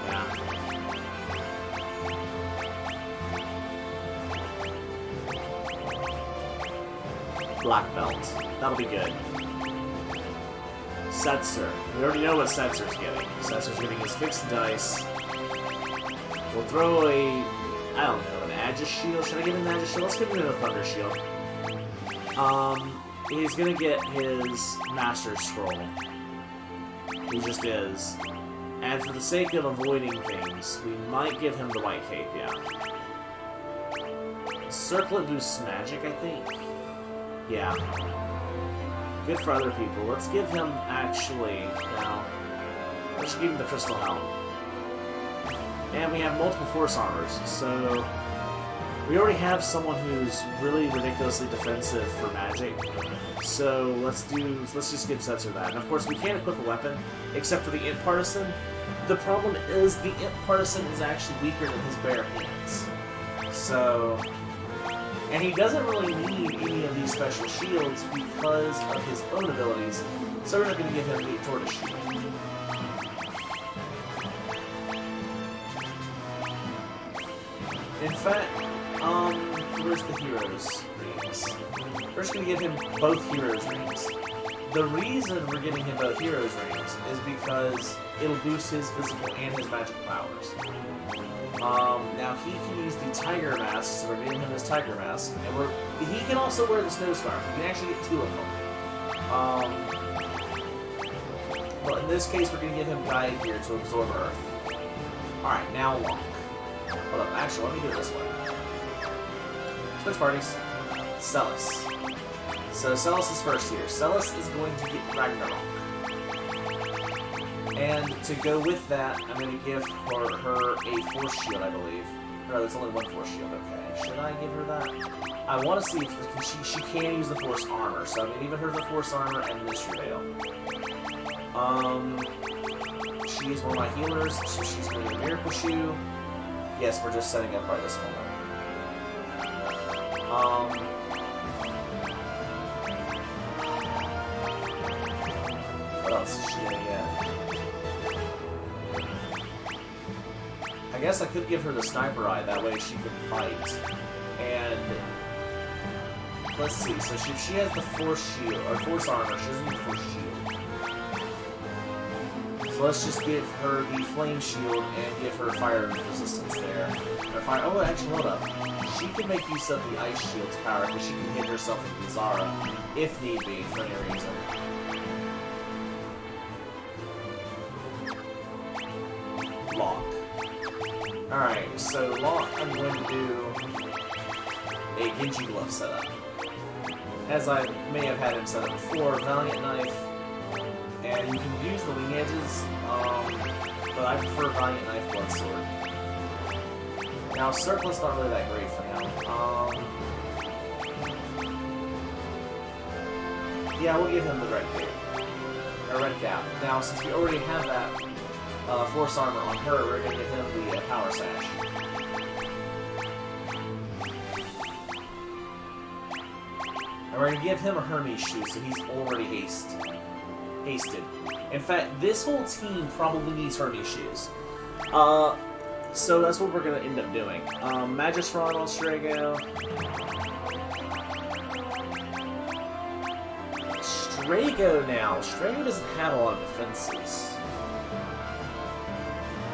Yeah. Black Belt. That'll be good. Setzer. We already know what Setzer's getting. Setzer's getting his fixed dice. We'll throw a... I don't know, an Aegis Shield? Should I give him an Aegis Shield? Let's give him a Thunder Shield. He's gonna get his Master Scroll. He just is. And for the sake of avoiding things, we might give him the White Cape, yeah. Circlet boosts magic, I think. Yeah. Good for other people. Let's give him, actually, now, let's give him the Crystal Helm. And we have multiple Force Armors, so we already have someone who's really ridiculously defensive for magic. So let's just give Setzer that. And of course, we can't equip a weapon, except for the Imp Partisan. The problem is the Imp Partisan is actually weaker than his bare hands. So... And he doesn't really need any of these special shields because of his own abilities, so we're not going to give him the Tortoise Shield. In fact, where's the Heroes Rings? We're just going to give him both Heroes Rings. The reason we're giving him both Heroes Rings is because it'll boost his physical and his magical powers. Now he can use the Tiger Mask, so we're giving him his Tiger Mask, and he can also wear the Snow Scarf. You can actually get two of them. But in this case, we're going to give him Gaia here to absorb Earth. Alright, now Lock. Hold up, actually, let me do it this way. Switch parties. Celis. So Celis is first here. Celis is going to get Ragnarok. And to go with that, I'm going to give her a Force Shield, I believe. No, there's only one Force Shield, okay. Should I give her that? I want to see if she can use the Force Armor, so I'm going to give her the Force Armor and Mystery Veil. She is one of my healers, so she's going to get a Miracle Shoe. Yes, we're just setting up by this moment. What else is she going to get? I guess I could give her the Sniper Eye, that way she can fight. And let's see, so she has the Force Shield, or Force Armor, she doesn't need Force Shield. So let's just give her the Flame Shield and give her Fire Resistance there. Or fire, oh, actually, hold up. She can make use of the Ice Shield's power, because she can hit herself with the Zara, if need be, for any reason. Lock. Alright, so Lock, I'm going to do a Genji Glove setup. As I may have had him set up before, Valiant Knife, and you can use the wing edges, but I prefer Valiant Knife Blood Sword. Now, Circlet's not really that great for him. Yeah, we'll give him the red cape. Or red cap. Now, since we already have that Force Armor on her, we're going to give him the Power Sash. And we're going to give him a Hermes Shoe, so he's already hasted. In fact, this whole team probably needs Hermes Shoes. So that's what we're going to end up doing. Magistron on Strago. Strago now. Strago doesn't have a lot of defenses.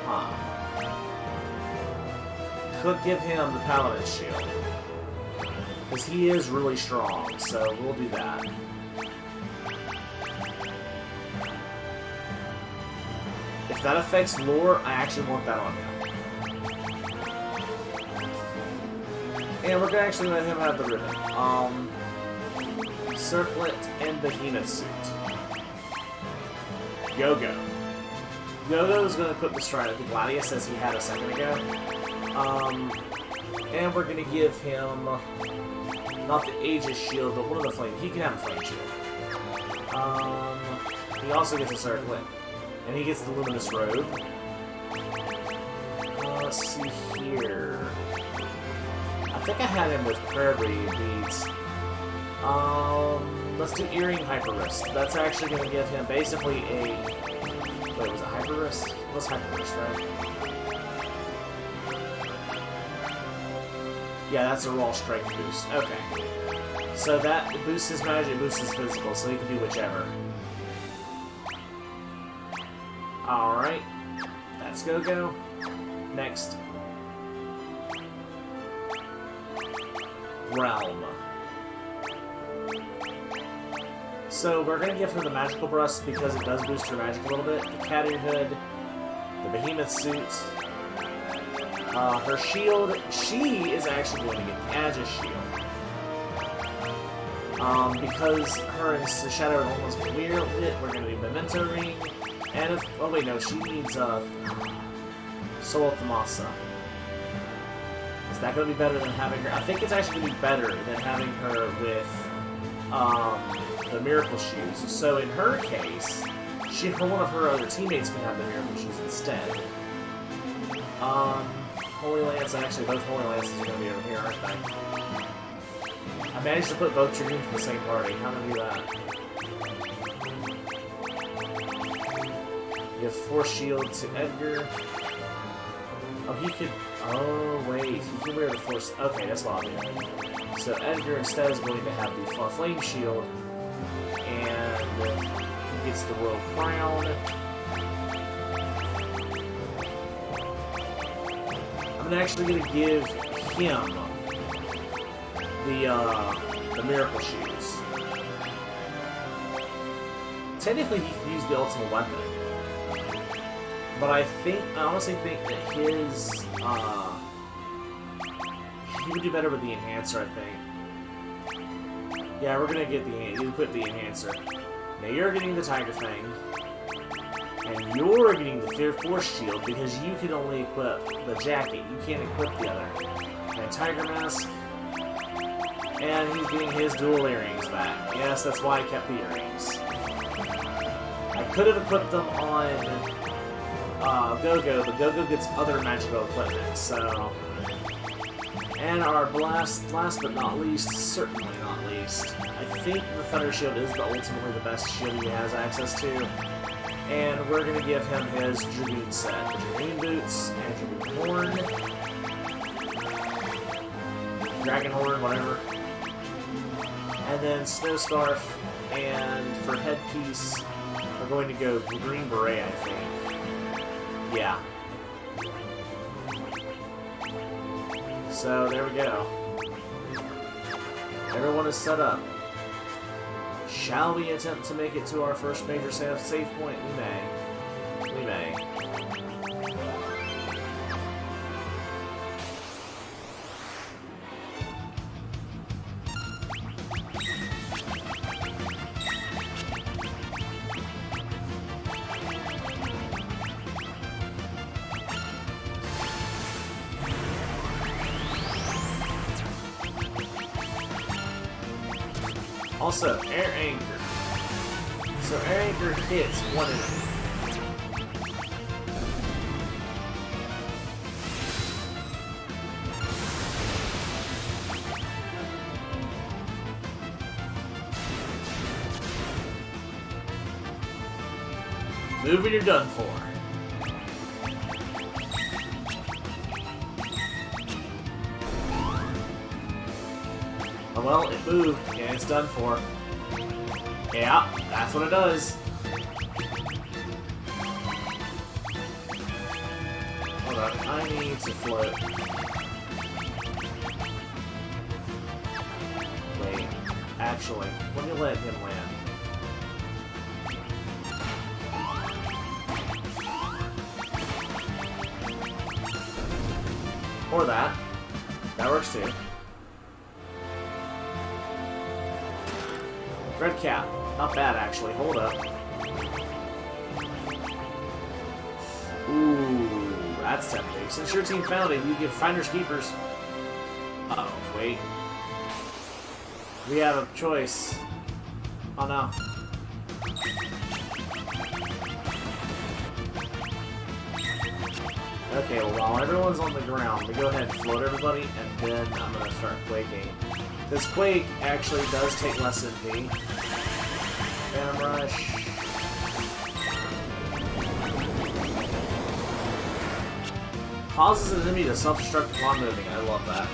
Huh. Could give him the Paladin Shield. Because he is really strong, so we'll do that. if that affects lore, I actually want that on him. And we're gonna actually let him have the ribbon. Circlet and Behemoth suit. Go-Go. Go-Go is gonna equip the stride that Gladius as he had a second ago. And we're gonna give him not the Aegis shield, but one of the flame. He can have a flame shield. He also gets a circlet. And he gets the luminous robe. Let's see here. I think I had him with prayer beads. Let's do earring hyper wrist. That's actually going to give him basically a... Wait, was it hyper wrist? It was hyper wrist, right? Yeah, that's a raw strength boost. Okay. So that boosts his magic, boosts his physical, so he can do whichever. Alright. That's Go-Go. Next. Realm. So we're going to give her the magical brush because it does boost her magic a little bit. The cat ear hood. The behemoth suit. Her shield. She is actually going to get the Aegis shield. Because her and the Shadow are almost clear it, we're going to do Memento Ring. And if... Oh wait, no, she needs Soul of Thamasa. Is that going to be better than having her... I think it's actually going to be better than having her with the Miracle Shoes. So in her case, one of her other teammates can have the Miracle Shoes instead. Holy Lance, actually both Holy Lances are going to be over here, aren't they? I managed to put both Dragoons in the same party. How do I do that? You have Force Shield to Edgar. Oh, he could... Oh, wait. He can wear the Force... Okay, that's what I'll do. So Edgar instead is going to have the Flame Shield. And he gets the Royal Crown. I'm actually going to give him the Miracle Shoes. Technically, he could use the Ultimate Weapon. But I honestly think that his, he would do better with the Enhancer, I think. Yeah, we're gonna get you equip the Enhancer. Now you're getting the Tiger Fang. And you're getting the Fear Force Shield because you can only equip the jacket. You can't equip the other. And Tiger Mask. And he's getting his dual earrings back. Yes, that's why I kept the earrings. I could have equipped them on Go-Go, but Go-Go gets other magical equipment, so... And our last but not least, certainly not least, I think the Thunder Shield is ultimately the best shield he has access to. And we're going to give him his Dragoon set. The Dragoon Boots and Dragoon Horn. Dragon Horn, whatever. And then Snow Scarf. And for headpiece, we're going to go Green Beret, I think. Yeah. So, there we go. Everyone is set up. Shall we attempt to make it to our first major save point? We may. We may. Also, Air Anchor. So Air Anchor hits one enemy. Move and you're done for. Well, it moved, and it's done for. Yeah, that's what it does. Hold on, I need to float. Wait, actually, let me let him land. Or that. That works too. Red cap. Not bad, actually. Hold up. Ooh, that's tempting. Since your team found it, you get Finders Keepers. Uh-oh, wait. We have a choice. Oh, no. Okay, well, while everyone's on the ground, we go ahead and float everybody, and then I'm going to start quaking. This quake actually does take less MP. Phantom Rush. Causes an enemy to self-destruct upon moving. I love that.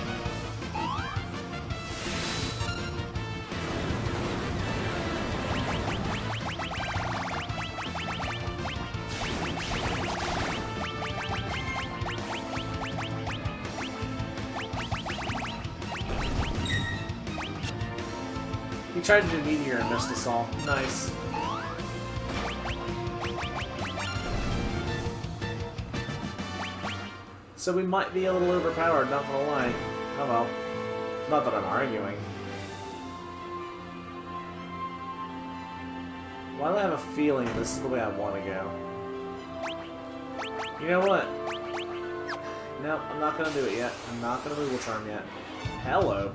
He tried to do Meteor and missed us all. Nice. So we might be a little overpowered, not gonna lie. Oh well. Not that I'm arguing. Why do I have a feeling this is the way I want to go? You know what? No, I'm not gonna do it yet. I'm not gonna Moogle Charm yet. Hello.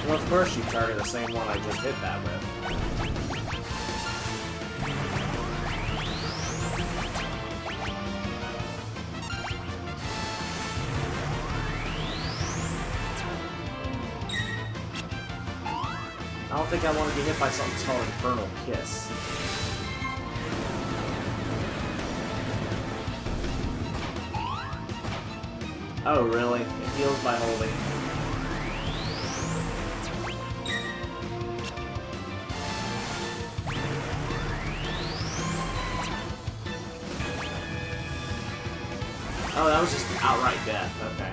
Well, of course you target the same one I just hit that with. I don't think I want to get hit by something called Infernal Kiss. Oh, really? It heals by holding. Oh, that was just outright death. Okay.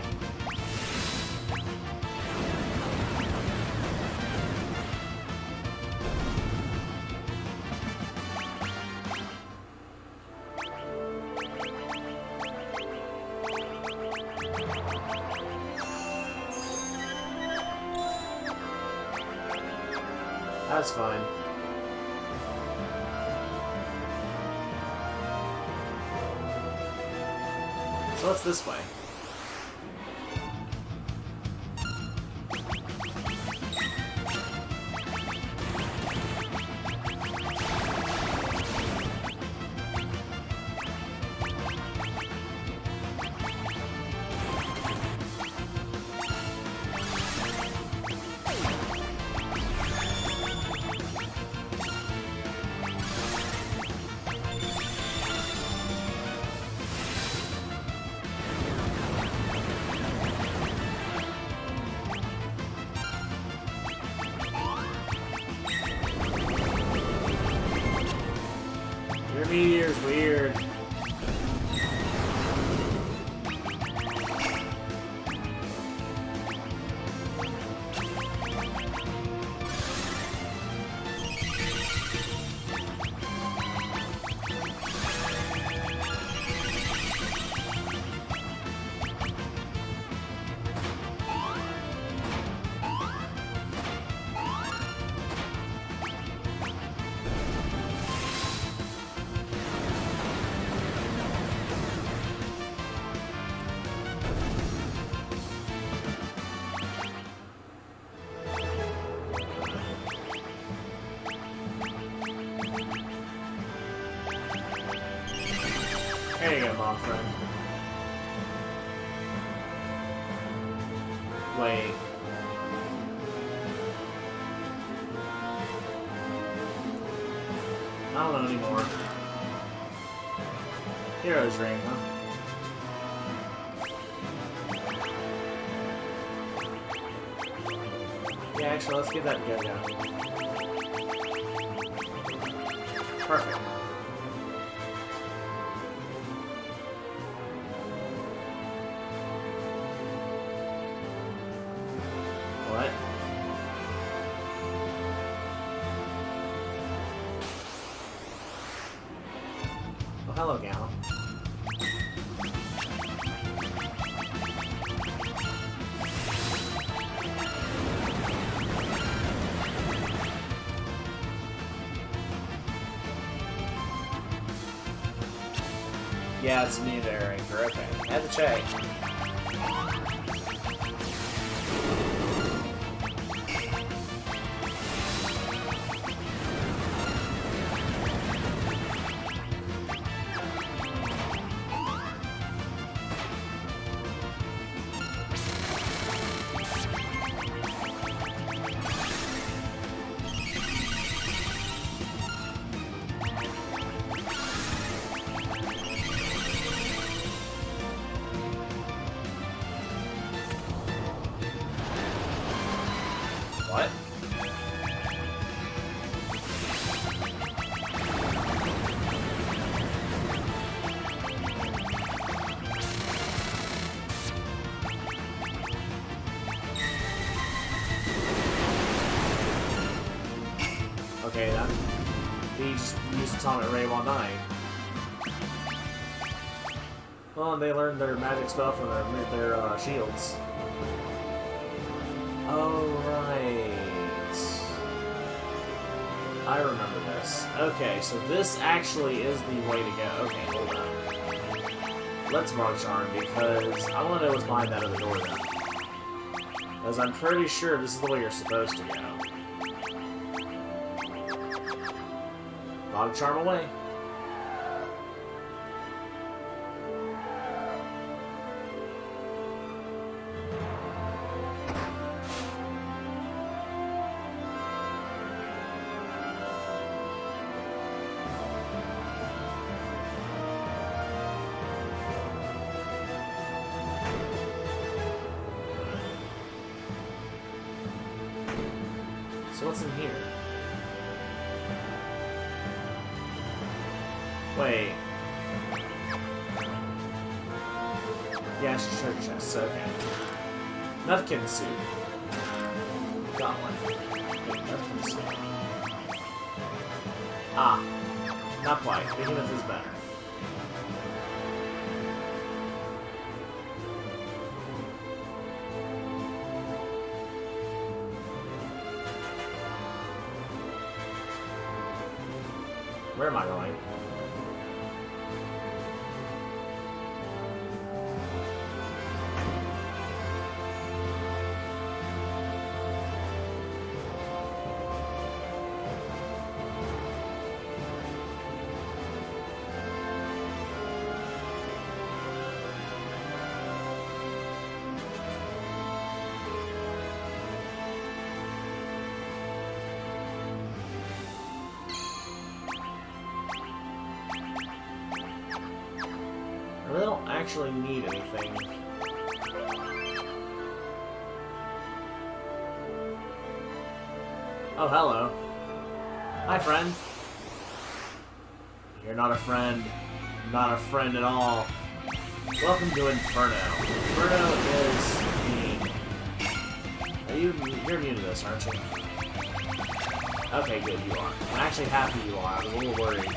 That's fine. So what's this way? Your meteor's weird. There you go, Mom friend. Wait. I don't know anymore. Hero's Ring, huh? Yeah, actually, let's give that a go. Perfect. hello, Gal. Yeah, it's me there, Anchor. Okay, I had to check. What? Okay, then. He just used Atomic Ray while dying. Well, they learned their magic spell from their shields. Oh, right. I remember this. Okay, so this actually is the way to go. Okay, hold on. Let's Mark Charm, because I want to know what's behind that other door now. Because I'm pretty sure this is the way you're supposed to go. Mark Charm away. So what's in here? Wait. Yeah, it's treasure chest. Okay. Nutkin soup. Got one. Wait, Nutkin soup. Ah. Not quite. Behemoth is better. Where am I going? I really don't actually need anything. Oh, hello. Hi, friend. You're not a friend. Not a friend at all. Welcome to Inferno. Inferno is mean. You're immune to this, aren't you? Okay, good, you are. I'm actually happy you are. I was a little worried.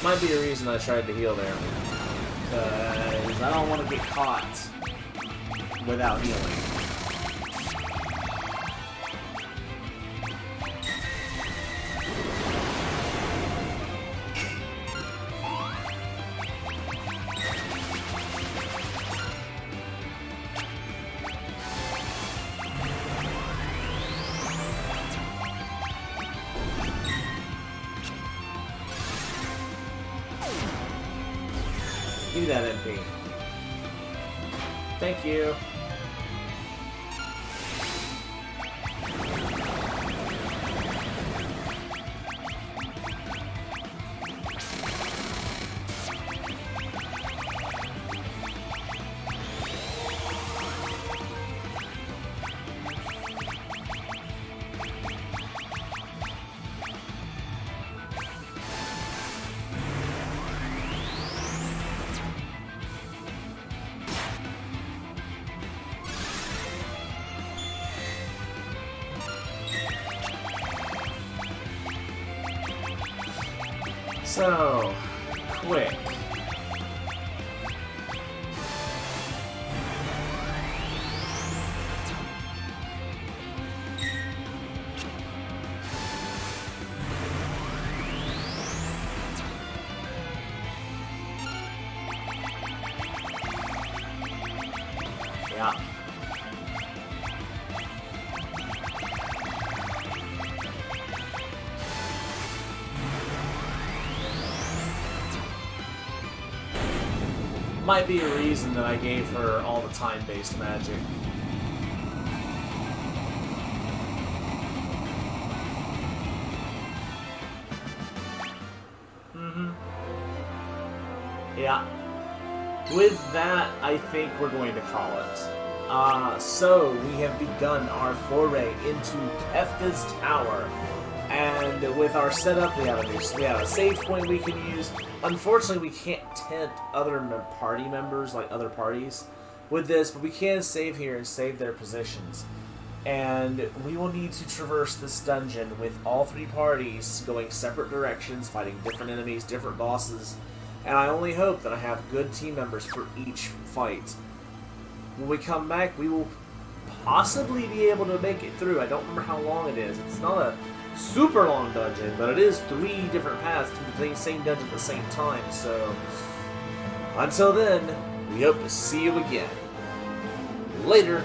Might be a reason I tried to heal there. Because I don't want to get caught without healing. Give me that MP. Thank you. So, quick. Yeah. Might be a reason that I gave her all the time-based magic. Yeah. With that, I think we're going to call it. So we have begun our foray into Kefka's Tower. And with our setup, we have a save point we can use. Unfortunately, we can't tempt other party members, like other parties, with this, but we can save here and save their positions. And we will need to traverse this dungeon with all three parties going separate directions, fighting different enemies, different bosses. And I only hope that I have good team members for each fight. When we come back, we will possibly be able to make it through. I don't remember how long it is. It's not a super long dungeon, but it is 3 different paths through the same dungeon at the same time, so until then, we hope to see you again. Later.